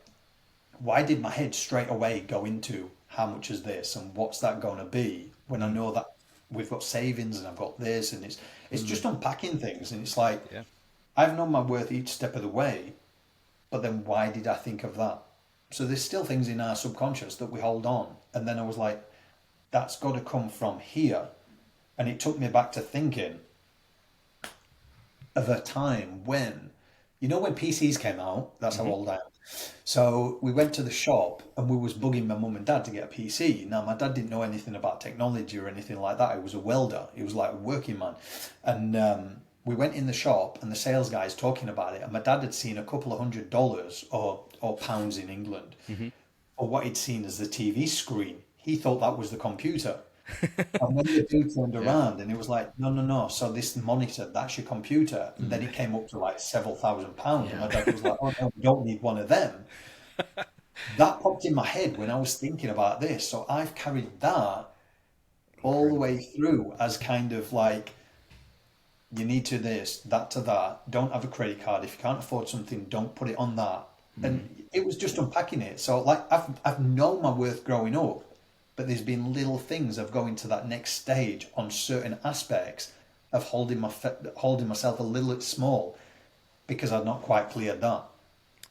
why did my head straight away go into how much is this and what's that going to be, when I Mm. know that we've got savings and I've got this, and it's just unpacking things. And it's like, Yeah. I've known my worth each step of the way, but then why did I think of that? So there's still things in our subconscious that we hold on. And then I was like, that's got to come from here. And it took me back to thinking of a time when, when PCs came out, that's how Hmm. old I am. So we went to the shop and we was bugging my mum and dad to get a PC. Now my dad didn't know anything about technology or anything like that. He was a welder. He was like a working man. And we went in the shop and the sales guy's talking about it. And my dad had seen a couple of $100 or pounds in England, Hmm. or what he'd seen as the TV screen. He thought that was the computer. And when the dude turned Yeah. around and it was like, no, no, no. So this monitor, that's your computer. And then it came up to like several £1,000s. And my Yeah. dad was like, oh no, we don't need one of them. That popped in my head when I was thinking about this. So I've carried that all the Incredible. way through as kind of like, you need to this, that to that. Don't have a credit card. If you can't afford something, don't put it on that. Mhm. And it was just unpacking it. So like I've known my worth growing up, but there's been little things of going to that next stage on certain aspects of holding myself a little bit small, because I've not quite cleared that.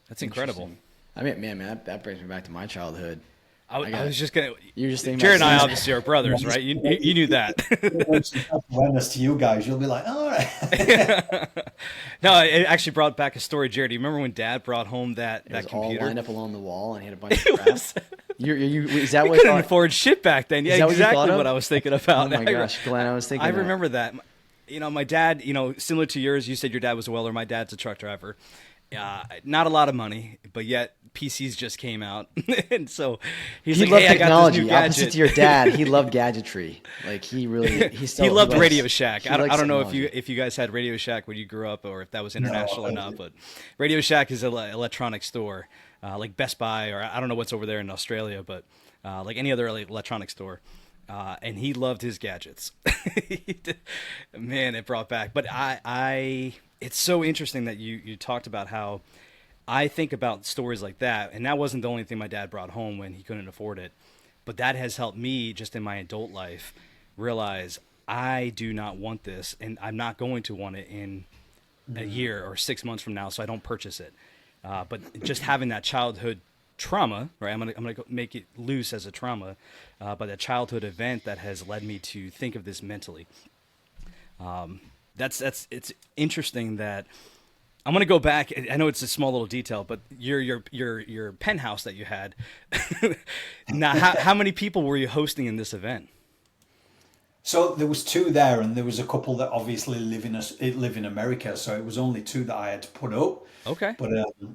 That's incredible. Interesting. I mean, man, that brings me back to my childhood. I I got was just gonna. You're just thinking Jared and I about obviously are brothers, right? You knew that. Once you have awareness to you guys, you'll be like, all right. No, it actually brought back a story, Jared. Do you remember when Dad brought home that it was that all computer? lined up along the wall and he had a bunch of It crap. was. Is that We what couldn't thought? afford shit back then. Is Yeah, that what you thought exactly of? what I was thinking Oh about. my gosh, Glenn, I was thinking I that. remember that. My dad, similar to yours, you said your dad was a welder. My dad's a truck driver. Not a lot of money, but yet PCs just came out, and so he's He like, loved "Hey, I got this new technology. Opposite gadget." to your dad, he loved gadgetry. Like He loved likes- Radio Shack. he I likes don't know if technology. you guys had Radio Shack when you grew up, or if that was No, international or I've not. heard But Radio Shack is an electronic store, like Best Buy, or I don't know what's over there in Australia, but like any other electronic store. And he loved his gadgets. Man, it brought back. But it's so interesting that you talked about how I think about stories like that, and that wasn't the only thing my dad brought home when he couldn't afford it. But that has helped me just in my adult life realize I do not want this, and I'm not going to want it in a year or 6 months from now, so I don't purchase it. But just having that childhood trauma, right? I'm gonna make it loose as a trauma, but a childhood event that has led me to think of this mentally. It's interesting that I'm gonna go back. I know it's a small little detail, but your penthouse that you had. Now, how many people were you hosting in this event? So there was two there, and there was a couple that obviously live in America. So it was only two that I had to put up. Okay. But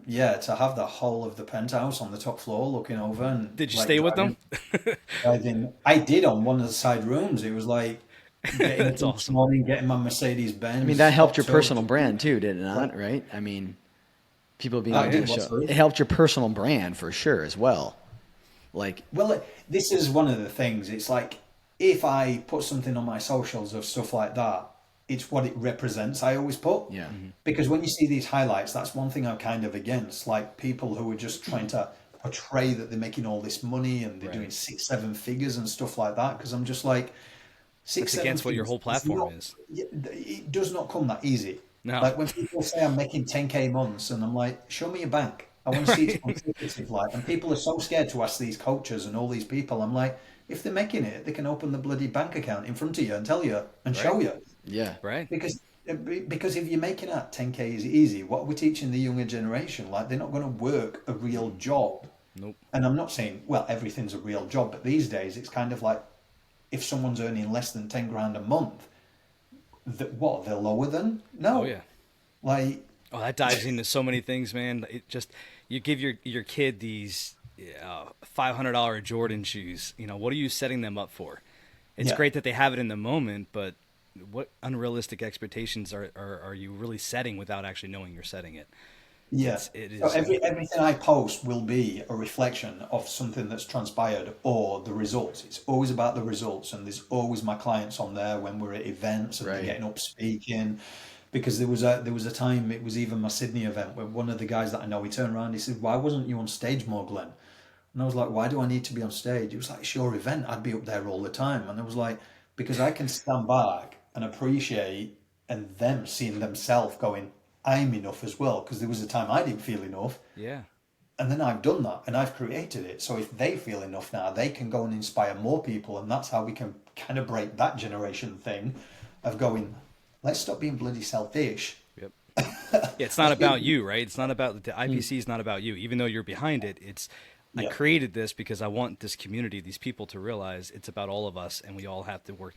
yeah, to have the whole of the penthouse on the top floor looking over and Did you like stay with them? driving, I did on one of the side rooms. It was like getting up That's each awesome. morning, getting my Mercedes I mean, Benz that helped top your toe. personal brand too, did it not? Right? I mean, people being I able to did what's show through. it helped your personal brand for sure as well. Like, Well, this is one of the things. It's like if I put something on my socials of stuff like that, it's what it represents. I always put yeah, because when you see these highlights, that's one thing I'm kind of against. Like people who are just trying to portray that they're making all this money and they're Right. doing 6, 7 figures and stuff like that. Because I'm just like six, That's seven against what your figures whole is platform not. is. It does not come that easy. No. Like when people say I'm making 10K months, and I'm like, show me your bank. I want to see it consecutive. Like, and people are so scared to ask these coaches and all these people. I'm like, if they're making it, they can open the bloody bank account in front of you and tell you and Right. show you. yeah, Right. Because if you're making it at 10K is easy, what we're teaching the younger generation, like they're not going to work a real job. Nope. And I'm not saying, well, everything's a real job, but these days it's kind of like if someone's earning less than 10 grand a month, that what they're lower than? Oh No, yeah. like Oh, that dives into so many things, man. It just you give your kid these $500 Jordan shoes. You know, what are you setting them up for? It's yeah. great that they have it in the moment, but what unrealistic expectations are you really setting without actually knowing you're setting it? Yeah. It So is. everything I post will be a reflection of something that's transpired or the results. It's always about the results, and there's always my clients on there when we're at events and they're right. getting up speaking. Because there was a time, it was even my Sydney event where one of the guys that I know, he turned around, he said, "Why wasn't you on stage more, Glenn?" And I was like, "Why do I need to be on stage?" He was like, "It's your event. I'd be up there all the time." And I was like, "Because I can stand back and appreciate and them seeing themselves going, I'm enough as well." Because there was a time I didn't feel enough. Yeah. And then I've done that and I've created it. So if they feel enough now, they can go and inspire more people. And that's how we can kind of break that generation thing of going, let's stop being bloody selfish. Yep. Yeah, it's not about you, right? It's not about the IPC is not about you. Even though you're behind it, it's I Yeah. created this because I want this community, these people to realize it's about all of us and we all have to work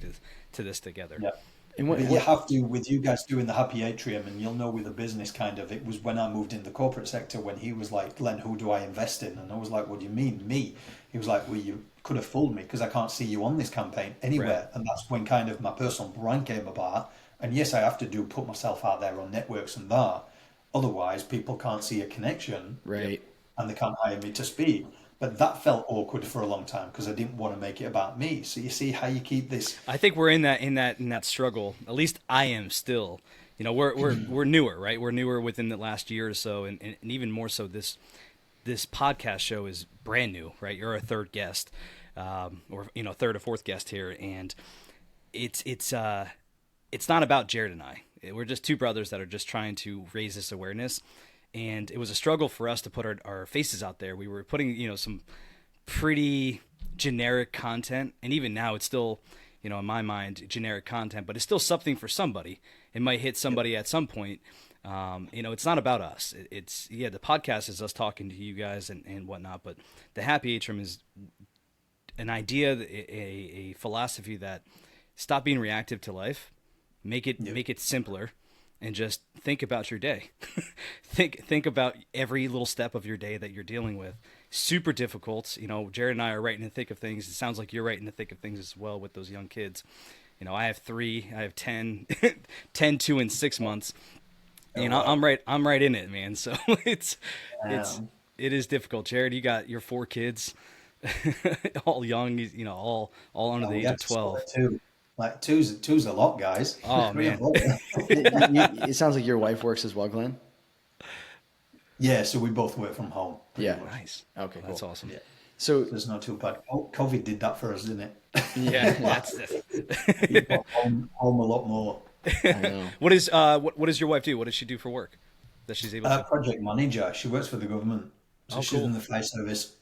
to this together. Yeah. And But you have to, with you guys doing the Happy Atrium, and you'll know with the business kind of, it was when I moved in the corporate sector when he was like, "Glenn, who do I invest in?" And I was like, "What do you mean, me?" He was like, "Well, you could have fooled me because I can't see you on this campaign anywhere." And that's when kind of my personal brand came about. And yes, I have to put myself out there on networks and that. Otherwise, people can't see a connection right. and they can't hire me to speak. But that felt awkward for a long time because I didn't want to make it about me. So you see how you keep this. I think we're in that struggle. At least I am still. You know, we're newer, right? We're newer within the last year or so, and even more so. This podcast show is brand new, right? You're our third guest, or third or fourth guest here, and it's not about Jared and I. We're just two brothers that are just trying to raise this awareness, and it was a struggle for us to put our faces out there. We were putting some pretty generic content, and even now it's still in my mind generic content, but it's still something for somebody. It might hit somebody at some point. It's not about us. It's the podcast is us talking to you guys and whatnot, but the Happy Atrium is an idea, a philosophy that stop being reactive to life, make it simpler, and just think about your day. think about every little step of your day that you're dealing with. Super difficult. Jared and I are right in the thick of things. It sounds like you're right in the thick of things as well with those young kids. I have 3, I have 10, 10, 2, and 6 months. I'm right in it, man. So it is difficult. Jared, you got your 4 kids, all young, all under the age of 12. Two. Like two's a lot, guys. Oh man. It sounds like your wife works as well, Glenn. Yeah, so we both work from home. Yeah. Nice. Okay, cool. That's awesome. Yeah, So there's not too bad. COVID did that for us, didn't it? Yeah, that's You got home a lot more. I know. what does your wife do? What does she do for work that she's able to? Project manager. She works for the government, so Oh, she's cool. in the fire service.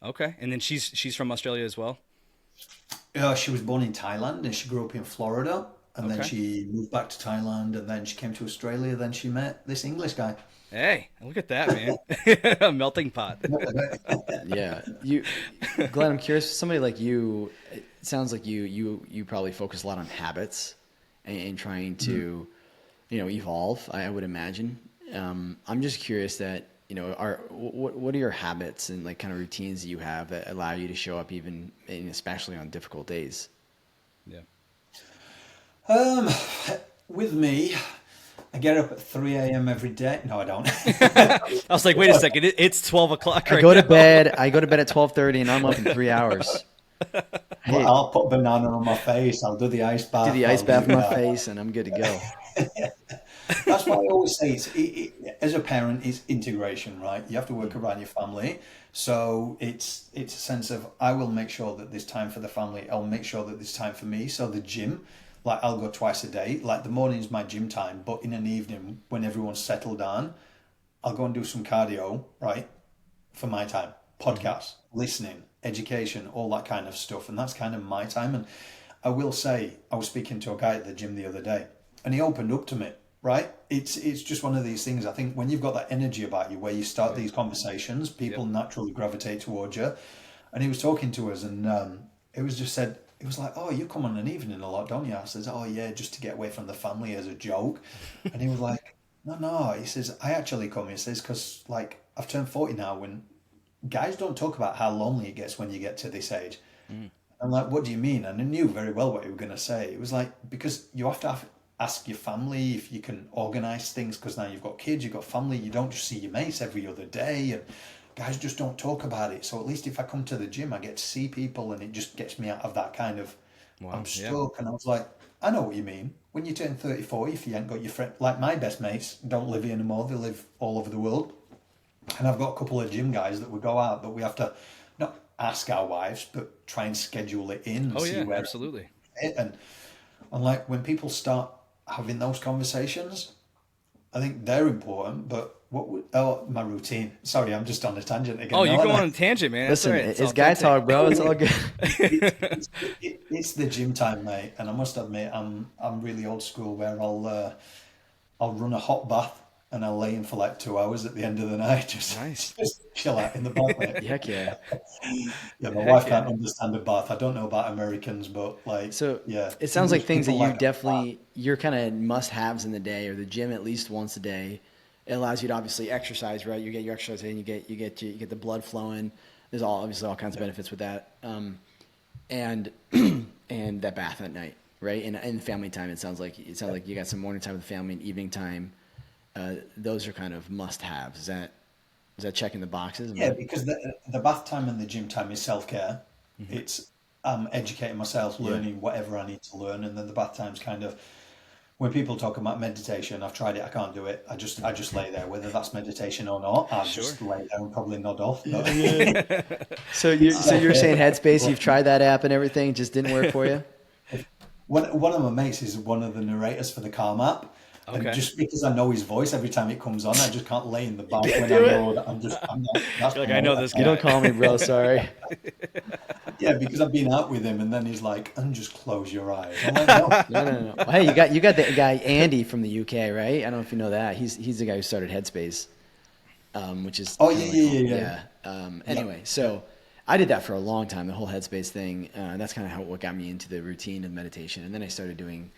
Okay, and then she's from Australia as well. She was born in Thailand and she grew up in Florida, and then Okay. she moved back to Thailand, and then she came to Australia. Then she met this English guy. Hey, look at that, man. A melting pot. Yeah. Glenn, I'm curious, somebody like you, it sounds like you probably focus a lot on habits and trying to, evolve. I would imagine. I'm just curious that what are your habits and like kind of routines that you have that allow you to show up even, and especially on difficult days? Yeah. Um, with me, I get up at 3 a.m. every day. No, I don't. I was like, wait a second, it's 12 o'clock I right go to now. bed. I go to bed at 12:30, and I'm up in 3 hours. Well, Hey, I'll put a banana on my face. I'll do the ice do bath. the ice I'll bath do in my face, and I'm good to go. That's why I always say as a parent, it's integration, right? You have to work around your family. So it's a sense of I will make sure that there's time for the family. I'll make sure that there's time for me. So the gym, like I'll go twice a day. Like the morning is my gym time, but in an evening when everyone's settled down, I'll go and do some cardio, right? For my time, podcasts, listening, education, all that kind of stuff. And that's kind of my time. And I will say, I was speaking to a guy at the gym the other day and he opened up to me, right? It's just one of these things. I think when you've got that energy about you, where you start these conversations, people naturally gravitate towards you. And he was talking to us and it was just said, it was like, oh, you come on an evening a lot, don't you? I says, oh yeah, just to get away from the family as a joke. And he was like, no. He says, I actually come. He says, because like I've turned 40 now when guys don't talk about how lonely it gets when you get to this age. I'm like, what do you mean? And I knew very well what he was going to say. It was like, because you have to ask your family if you can organise things, because now you've got kids, you've got family, you don't just see your mates every other day, and guys just don't talk about it. So at least if I come to the gym, I get to see people, and it just gets me out of that kind of, I'm stuck. And I was like, I know what you mean. When you turn 30, 40, if you ain't got your friend, like my best mates don't live here anymore, they live all over the world. And I've got a couple of gym guys that we go out that we have to not ask our wives, but try and schedule it in and see where Absolutely. it. And like when people start having those conversations, I think they're important. But my routine. Sorry, I'm just on a tangent again. Oh, you go on a tangent, man. That's Listen, all right. it's guy talk, bro. It's all good. It's the gym time, mate. And I must admit, I'm really old school where I'll run a hot bath and I'll lay in for like 2 hours at the end of the night. Just chill out in the bath, mate. Heck yeah. Yeah, my wife can't understand a bath. I don't know about Americans, but like, So yeah. it sounds like things that People you like definitely, you're kind of must-haves in the day, or the gym at least once a day. It allows you to obviously exercise, right? You get your exercise in, you get the blood flowing. There's obviously all kinds of benefits with that, and and that bath at night, right? And family time. It sounds like you got some morning time with the family and evening time. Those are kind of must-haves. Is that checking the boxes? Yeah, because the bath time and the gym time is self-care. It's educating myself, learning whatever I need to learn, and then the bath time's kind of when people talk about meditation. I've tried it, I can't do it. I just lay there, whether that's meditation or not. I'll just lay there and probably nod off. But So you're saying Headspace? You've tried that app and everything, it just didn't work for you? one of my mates is one of the narrators for the Calm app. Okay. And just because I know his voice every time it comes on, I just can't lay in the bath when I know that I'm not. That's Like, I know this You don't call me bro, sorry. Yeah, because I've been out with him, and then he's like, "And just close your eyes." I'm like, no. No. Well, hey, you got the guy Andy from the UK, right? I don't know if you know that. He's the guy who started Headspace, which is Yeah. Anyway, so I did that for a long time, the whole Headspace thing. That's kind of what got me into the routine of meditation, and then I started doing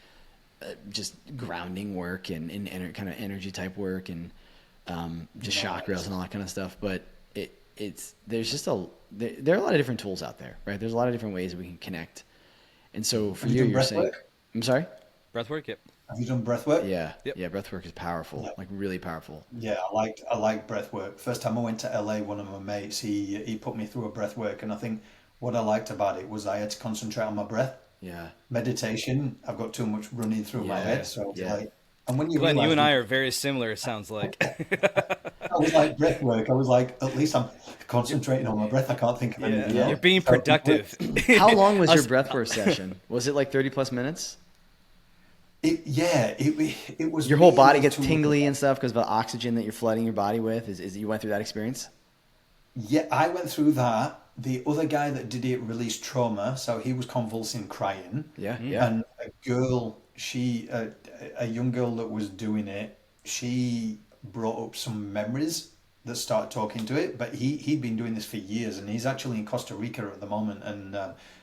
just grounding work and kind of energy type work and just chakras and all that kind of stuff. But there's there are a lot of different tools out there, right? There's a lot of different ways that we can connect. And so for you're saying, work? I'm sorry? Breathwork, yep. Have you done breath work? Yeah. Yep. Yeah. Breath work is powerful, like really powerful. Yeah, I like breath work. First time I went to LA, one of my mates, he put me through a breath work, and I think what I liked about it was I had to concentrate on my breath. Yeah. Meditation, I've got too much running through my head, so it's like, and when you Glenn, realize you and I are very similar, it sounds like. I was like breath work. I was like, at least I'm concentrating on my breath. I can't think of anything else. You're being productive. How long was your breath work session? Was it like 30 plus minutes? It was. Your whole body gets tingly and stuff because of the oxygen that you're flooding your body with. Is you went through that experience? Yeah, I went through that. The other guy that did it released trauma, so he was convulsing, crying. Yeah. And a girl, a young girl that was doing it, she brought up some memories that started talking to it, but he'd been doing this for years, and he's actually in Costa Rica at the moment, and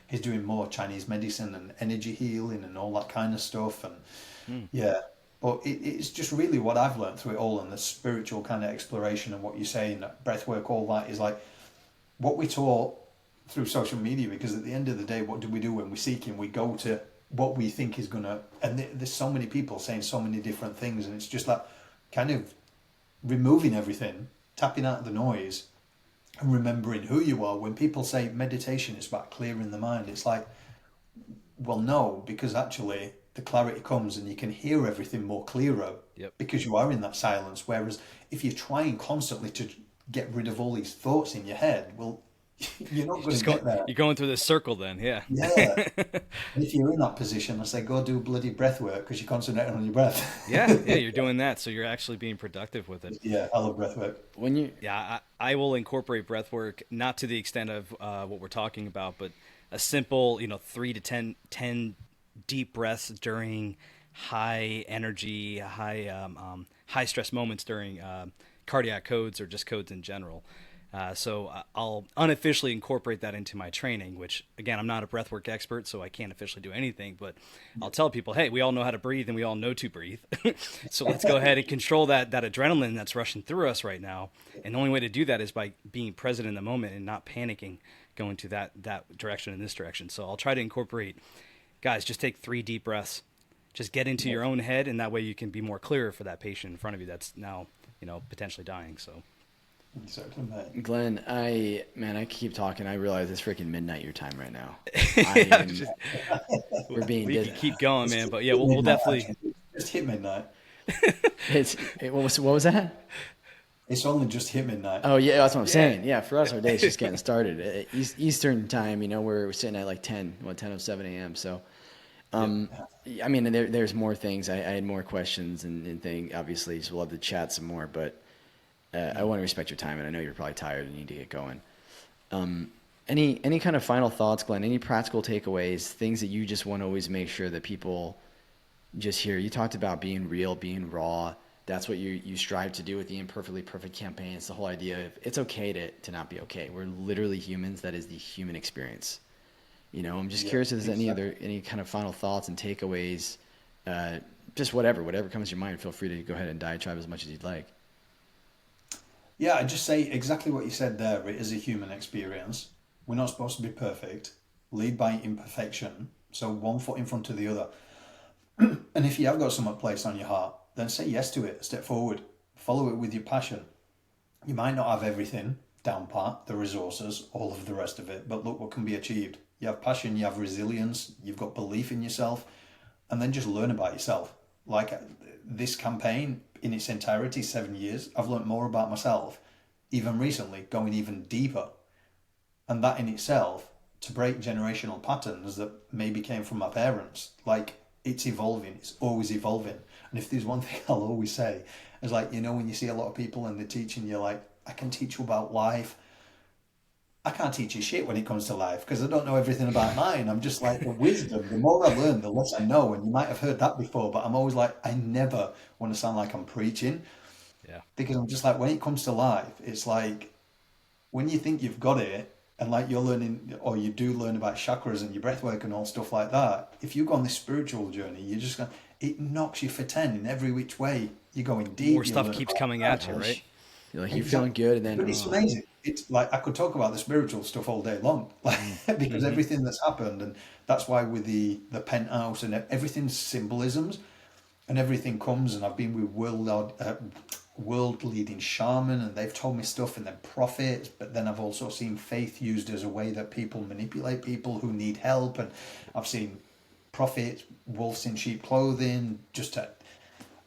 he's doing more Chinese medicine and energy healing and all that kind of stuff, and yeah. But it's just really what I've learned through it all, and the spiritual kind of exploration and what you're saying, breath work, all that is like what we taught through social media, because at the end of the day, what do we do when we're seeking? We go to what we think is going to, and there's so many people saying so many different things, and it's just like kind of removing everything, tapping out the noise, and remembering who you are. When people say meditation is about clearing the mind, it's like, well, no, because actually the clarity comes and you can hear everything more clearer Yep. because you are in that silence. Whereas if you're trying constantly to get rid of all these thoughts in your head, well, you're not going to get there. You're going through this circle then, yeah. Yeah. And if you're in that position, I say go do bloody breath work because you're concentrating on your breath. Yeah, you're doing that, so you're actually being productive with it. Yeah, I love breath work. When you Yeah, I will incorporate breath work, not to the extent of what we're talking about, but a simple, 3 to 10 deep breaths during high energy, high stress moments during cardiac codes or just codes in general. So I'll unofficially incorporate that into my training, which, again, I'm not a breathwork expert, so I can't officially do anything, but I'll tell people, hey, we all know how to breathe and we all know to breathe. So let's go ahead and control that adrenaline that's rushing through us right now. And the only way to do that is by being present in the moment and not panicking going to that direction and this direction. So I'll try to incorporate, guys, just take 3 deep breaths. Just get into your own head, and that way you can be more clear for that patient in front of you that's now, potentially dying. So. Exactly, mate. Glenn, I keep talking. I realize it's freaking midnight your time right now. We're being we busy. can keep going, man. But yeah, we'll definitely. Just hit midnight. What was that? It's only just hit midnight. Oh yeah, that's what I'm saying. Yeah, for us, our day's just getting started. Eastern time, we're sitting at like 10:07 a.m. So, I mean, there's more things. I had more questions and things. Obviously, so we'll have to chat some more. But I want to respect your time, and I know you're probably tired and need to get going. Any kind of final thoughts, Glenn? Any practical takeaways? Things that you just want to always make sure that people just hear? You talked about being real, being raw. That's what you strive to do with the Imperfectly Perfect campaign. It's the whole idea of it's okay to not be okay. We're literally humans. That is the human experience. I'm just curious if there's any kind of final thoughts and takeaways. Just whatever comes to your mind. Feel free to go ahead and diatribe as much as you'd like. Yeah, I just say exactly what you said there. It is a human experience. We're not supposed to be perfect. Lead by imperfection. So one foot in front of the other. And if you have got something placed on your heart, then say yes to it. Step forward. Follow it with your passion. You might not have everything down pat, the resources, all of the rest of it, but look what can be achieved. You have passion, you have resilience, you've got belief in yourself, and then just learn about yourself. Like this campaign in its entirety, 7 years, I've learned more about myself, even recently, going even deeper. And that in itself, to break generational patterns that maybe came from my parents, like it's evolving, it's always evolving. And if there's one thing I'll always say, is like, when you see a lot of people and they're teaching you like, I can teach you about life. I can't teach you shit when it comes to life because I don't know everything about mine. I'm just like the wisdom. The more I learn, the less I know. And you might have heard that before, but I'm always like, I never want to sound like I'm preaching. Yeah. Because I'm just like, when it comes to life, it's like when you think you've got it and like you're learning or you do learn about chakras and your breath work and all stuff like that. If you go on this spiritual journey, you're just going, it knocks you for 10 in every which way. You're going deep. More stuff keeps coming at you, right? You're like, you're feeling good, and then but it's amazing. It's like I could talk about the spiritual stuff all day long, like because everything that's happened, and that's why with the penthouse and everything's symbolisms, and everything comes. And I've been with world leading shaman, and they've told me stuff, and then prophets. But then I've also seen faith used as a way that people manipulate people who need help, and I've seen prophets, wolves in sheep clothing, just to.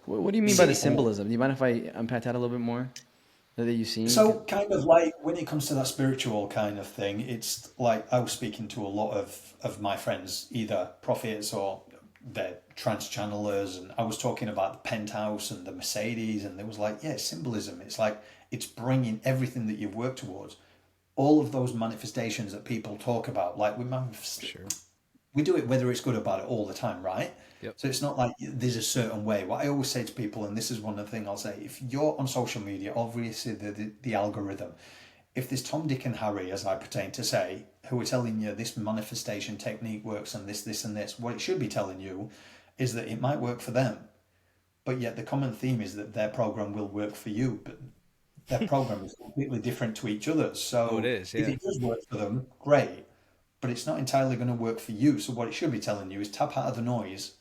What do you mean by the symbolism? Do you mind if I unpack that a little bit more? That you've seen? So kind of like when it comes to that spiritual kind of thing, it's like I was speaking to a lot of my friends, either prophets or they're trance channelers, and I was talking about the penthouse and the Mercedes, and there was like, yeah, symbolism. It's like it's bringing everything that you've worked towards, all of those manifestations that people talk about. Like we do it whether it's good or bad all the time, right? Yep. So it's not like there's a certain way. What I always say to people, and this is one of the things I'll say, if you're on social media, obviously the algorithm, if there's Tom, Dick, and Harry, as I pertain to say, who are telling you this manifestation technique works and this, and this, what it should be telling you is that it might work for them. But yet the common theme is that their program will work for you, but their program is completely different to each other's. Oh, it So is. if Yeah. it does work for them, great. But it's not entirely going to work for you. So what it should be telling you is tap out of the noise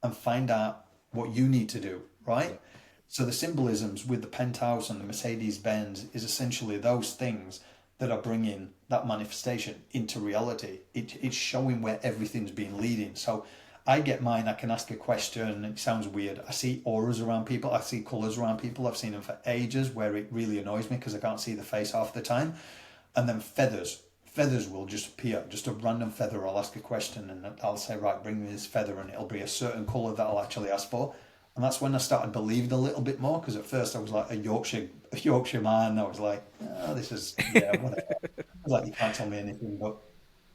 and find out what you need to do, right? Yep. So the symbolisms with the penthouse and the Mercedes Benz is essentially those things that are bringing that manifestation into reality. It's showing where everything's been leading. So I get mine, I can ask a question, it sounds weird. I see auras around people, I see colours around people, I've seen them for ages where it really annoys me because I can't see the face half the time. And then feathers. Feathers will just appear, just a random feather. I'll ask a question and I'll say, right, bring me this feather, and it'll be a certain colour that I'll actually ask for. And that's when I started believing a little bit more, because at first I was like a Yorkshire man. I was like, oh, this is, yeah, whatever. I was like, you can't tell me anything. But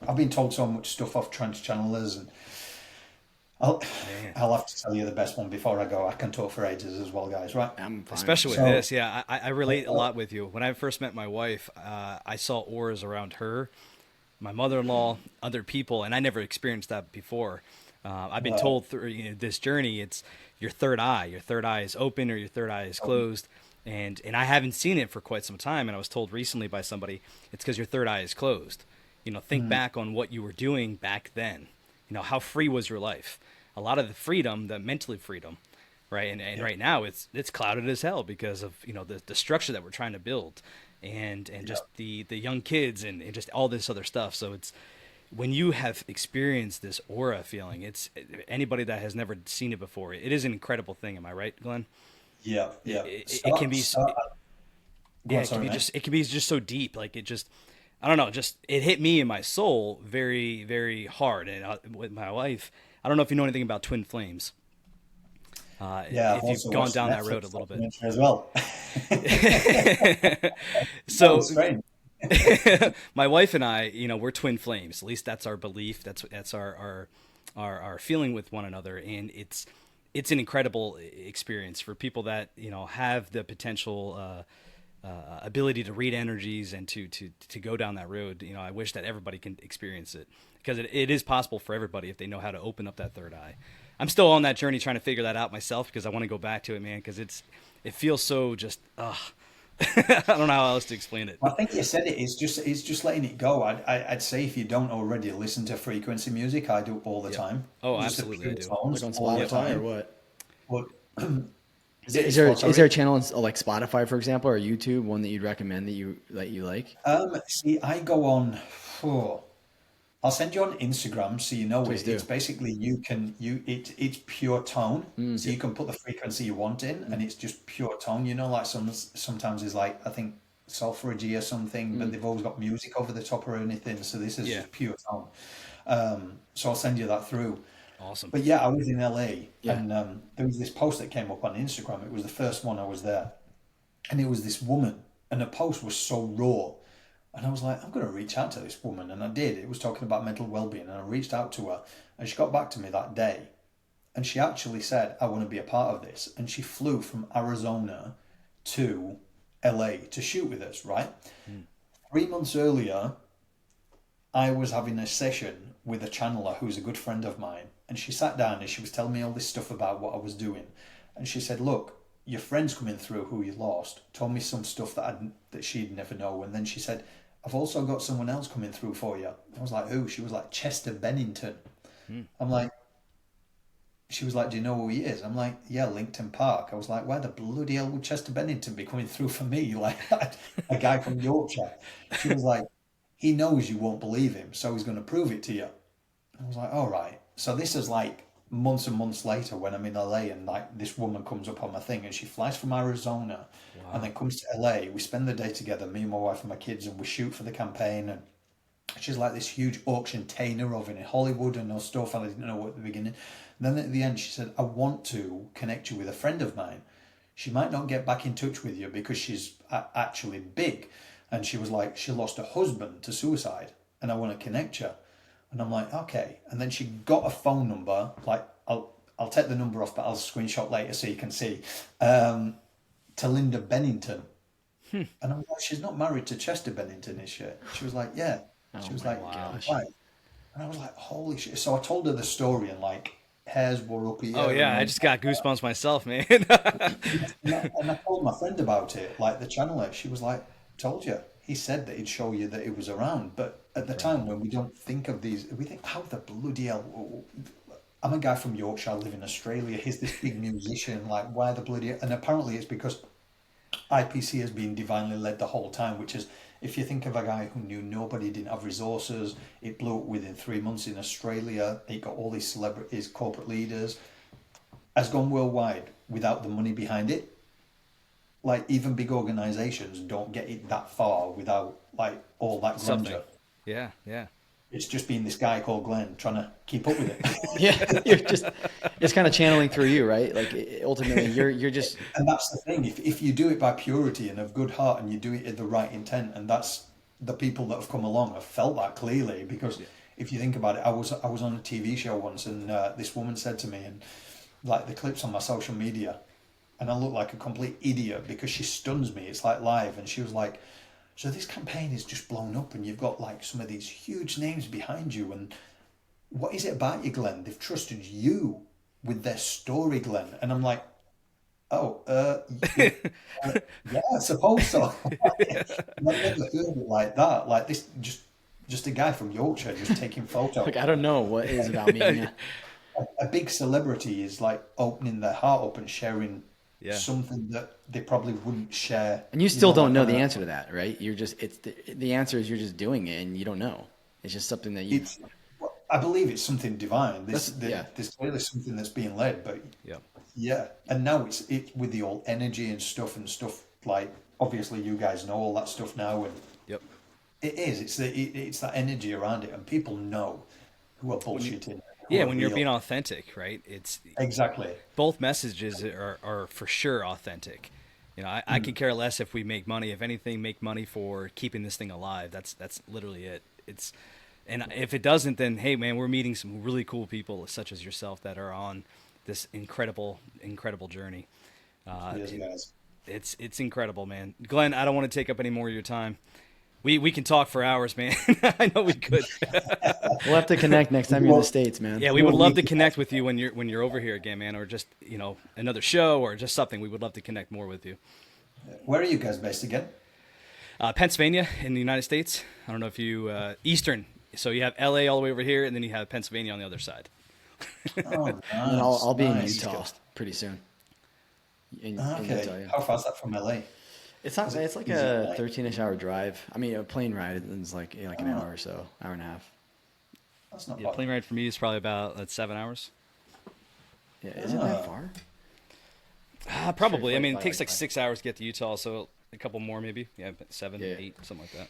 I've been told so much stuff off trans channelers, and I'll, Man. I'll have to tell you the best one before I go. I can talk for ages as well, guys, right? I'm fine. Especially with So, this, yeah, I relate a lot with you. When I first met my wife, I saw auras around her, my mother-in-law, other people, and I never experienced that before. I've been told through this journey, it's your third eye. Your third eye is open or your third eye is closed, and I haven't seen it for quite some time. And I was told recently by somebody, it's because your third eye is closed. Think back on what you were doing back then. How free was your life? A lot of the freedom, the mental freedom, right? And right now it's clouded as hell because of the structure that we're trying to build, and just the young kids and just all this other stuff. So it's when you have experienced this aura feeling, it's anybody that has never seen it before. It is an incredible thing. Am I right, Glenn? yeah, It, yeah. it can be. Go Yeah, on, it can sorry, be mate. just so deep. Like it just, I don't know, just it hit me in my soul very, very hard. And with my wife, I don't know if you know anything about twin flames. Yeah, I've If you've also gone watched the down that road a Netflix little bit. documentary as well. So Sounds strange. my wife and I, we're twin flames. At least that's our belief. That's our feeling with one another, and it's an incredible experience for people that have the potential ability to read energies and to go down that road. I wish that everybody can experience it, because it is possible for everybody if they know how to open up that third eye. I'm still on that journey trying to figure that out myself, because I want to go back to it, man, because it feels so just I don't know how else to explain it. I think you said it. It's just letting it go. I'd say if you don't already listen to frequency music, I do all the Yep. time. Oh, Just the absolutely, I pure do. tones Like on all the Spotify or time. what? But Is it's there what, is there a sorry? channel on, like Spotify, for example, or YouTube, one that you'd recommend that you like? See, I go on. Oh, I'll send you on Instagram so you know Please it. do. It's basically it's pure tone. So Yeah. you can put the frequency you want in, and it's just pure tone. Like sometimes it's like, I think, sulfurgy or something, but they've always got music over the top or anything. So this is Yeah, just pure tone. So I'll send you that through. awesome. But yeah, I was in LA, Yeah. and there was this post that came up on Instagram. It was the first one I was there, and it was this woman, and the post was so raw. And I was like, I'm going to reach out to this woman. And I did. It was talking about mental well-being. And I reached out to her. And she got back to me that day. And she actually said, I want to be a part of this. And she flew from Arizona to LA to shoot with us, right? 3 months earlier, I was having a session with a channeler who's a good friend of mine. And she sat down and she was telling me all this stuff about what I was doing. And she said, look, your friend's coming through who you lost told me some stuff that she'd never know. And then she said, I've also got someone else coming through for you. I was like, who? She was like, Chester Bennington. I'm like, she was like, do you know who he is? I'm like, yeah, Lincoln Park. I was like, why the bloody hell would Chester Bennington be coming through for me? Like, a guy from Yorkshire. She was like, he knows you won't believe him, so he's going to prove it to you. I was like, all right. So this is like months and months later when I'm in LA, and like this woman comes up on my thing, and she flies from Arizona and then comes to LA. We spend the day together, me and my wife and my kids, and we shoot for the campaign. And she's like this huge auction tainer oven in Hollywood and all stuff. And I didn't know at the beginning. And then at the end, she said, I want to connect you with a friend of mine. She might not get back in touch with you because she's actually big. And she was like, she lost her husband to suicide, and I want to connect you. And I'm like, okay. And then she got a phone number like I'll take the number off, but I'll screenshot later so you can see. To Linda Bennington. And I was like, she's not married to Chester Bennington, is she? She was like, yeah. She was like, gosh. right. And I was like, holy shit. So I told her the story and like hairs were up here. Oh yeah, I just got goosebumps myself, man. And I told my friend about it, like the channeler. She was like, told you. He said that he'd show you that it was around. But at the time when we don't think of these, we think, how the bloody hell? I'm a guy from Yorkshire, I live in Australia. He's this big musician. Like, why the bloody... And apparently it's because IPC has been divinely led the whole time, which is, if you think of a guy who knew nobody, didn't have resources, it blew up within 3 months in Australia, he got all these celebrities, corporate leaders, has gone worldwide without the money behind it. Like, even big organizations don't get it that far without, like, all that grandeur. Yeah, yeah. It's just been this guy called Glenn trying to keep up with it. Yeah, it's kind of channeling through you, right? Like ultimately you're just... And that's the thing, if you do it by purity and of good heart and you do it in the right intent, and that's the people that have come along have felt that clearly, because if you think about it, I was on a TV show once, and this woman said to me, and like the clips on my social media, and I look like a complete idiot because she stuns me. It's like live, and she was like, so this campaign is just blown up and you've got like some of these huge names behind you, and what is it about you, Glenn? They've trusted you with their story, Glenn. And I'm like, yeah, I suppose so. I've never heard it like that. Like this, just a guy from Yorkshire just taking photos. Like, I don't know what is about me. Yeah. A big celebrity is like opening their heart up and sharing something that they probably wouldn't share. And you still don't know the answer to that, right? You're just, it's the answer is you're just doing it and you don't know. It's just something that you... I believe it's something divine. There's clearly something that's being led, but yeah. And now it's with the old energy and stuff like, obviously you guys know all that stuff now, and it is. It's that energy around it, and people know who are bullshitting. When you're being authentic, right? It's exactly, both messages are for sure authentic. You know, I could care less if we make money. If anything, make money for keeping this thing alive. That's literally it. And if it doesn't, then hey, man, we're meeting some really cool people such as yourself that are on this incredible journey. It's incredible, man. Glenn, I don't want to take up any more of your time. We can talk for hours, man. I know we could. We'll have to connect next time you're in the States, man. Yeah, we would love to connect with you when you're over here again, man, or just, another show or just something. We would love to connect more with you. Where are you guys based again? Pennsylvania in the United States. I don't know if you Eastern. So you have LA all the way over here, and then you have Pennsylvania on the other side. Oh, nice. And I'll be in Utah pretty soon. Okay. Utah, yeah. How far is that from LA? It's not. It's like a 13-ish hour drive. I mean, a plane ride is like an hour or so, hour and a half. That's not Yeah, bad. plane ride for me is probably about 7 hours. Yeah, isn't that far? Probably. Sure, I mean, it like takes 5 like 6 hours to get to Utah, so a couple more maybe. Yeah, 7, Yeah. 8, something like that.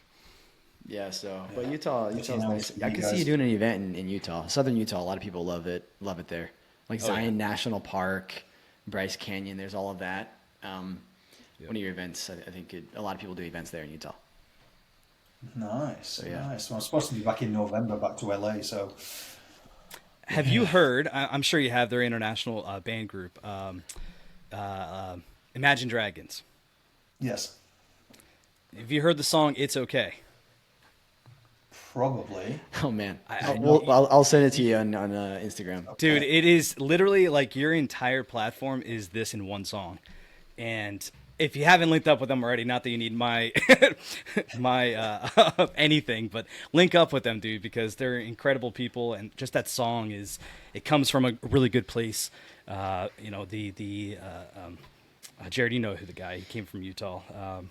Yeah. So, but Utah's nice. you I can see guys- you doing an event in Utah, Southern Utah. A lot of people love it there. Like Zion National Park, Bryce Canyon. There's all of that. One of your events, I think a lot of people do events there in Utah. Nice, yeah. nice. Well, I'm supposed to be back in November, back to LA. So, Have you heard? I'm sure you have their international band group, Imagine Dragons. yes, Have you heard the song "It's Okay"? probably. Oh man, I'll send it to you on Instagram. Dude, it is literally like your entire platform is this in one song. And if you haven't linked up with them already, not that you need my anything, but link up with them, dude, because they're incredible people, and just that song it comes from a really good place. Jared, you know who the guy? He came from Utah.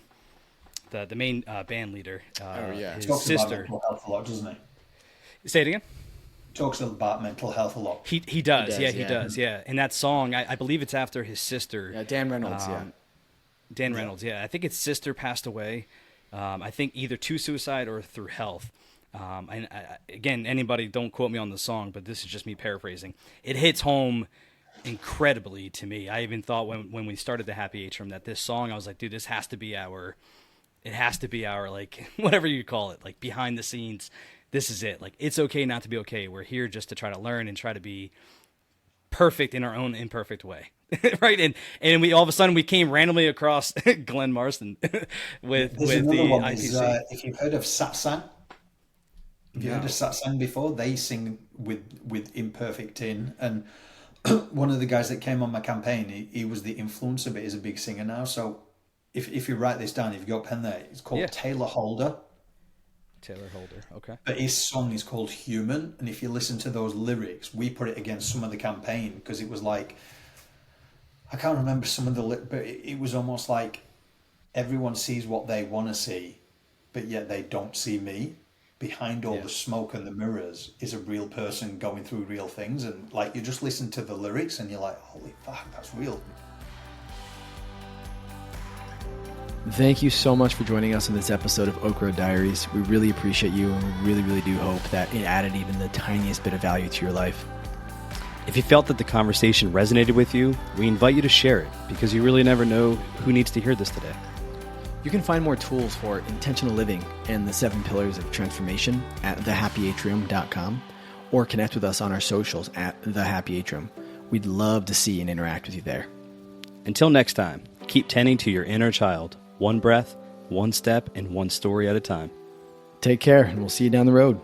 The main band leader, his Talks sister. about mental health a lot, doesn't he? Say it again. Talks about mental health a lot. He does. He does. And that song, I believe it's after his sister. Yeah, Dan Reynolds. Dan Reynolds. Yeah, I think his sister passed away. I think either to suicide or through health. And again, anybody don't quote me on the song, but this is just me paraphrasing. It hits home incredibly to me. I even thought when we started the Happy Atrium that this song, I was like, dude, this has to be our like whatever you call it, like behind the scenes. This is it. Like, it's okay not to be okay. We're here just to try to learn and try to be perfect in our own imperfect way. Right. And we all of a sudden we came randomly across Glenn Marsden with There's the another one. IPC. If you've heard of satsang, have you heard of satsang before? They sing with imperfect in, and one of the guys that came on my campaign, he was the influencer, but he's a big singer now. So if you write this down, if you've got a pen there, it's called Taylor Holder. Taylor Holder, okay. But his song is called Human, and if you listen to those lyrics, we put it against some of the campaign because it was like, I can't remember some of the but it was almost like everyone sees what they want to see, but yet they don't see me. Behind all the smoke and the mirrors is a real person going through real things, and like you just listen to the lyrics and you're like, holy fuck, that's real. Thank you so much for joining us on this episode of Oak Road Diaries. We really appreciate you, and we really, really do hope that it added even the tiniest bit of value to your life. If you felt that the conversation resonated with you, we invite you to share it, because you really never know who needs to hear this today. You can find more tools for intentional living and the 7 pillars of transformation at thehappyatrium.com, or connect with us on our socials at thehappyatrium. We'd love to see and interact with you there. Until next time, keep tending to your inner child, one breath, one step, and one story at a time. Take care, and we'll see you down the road.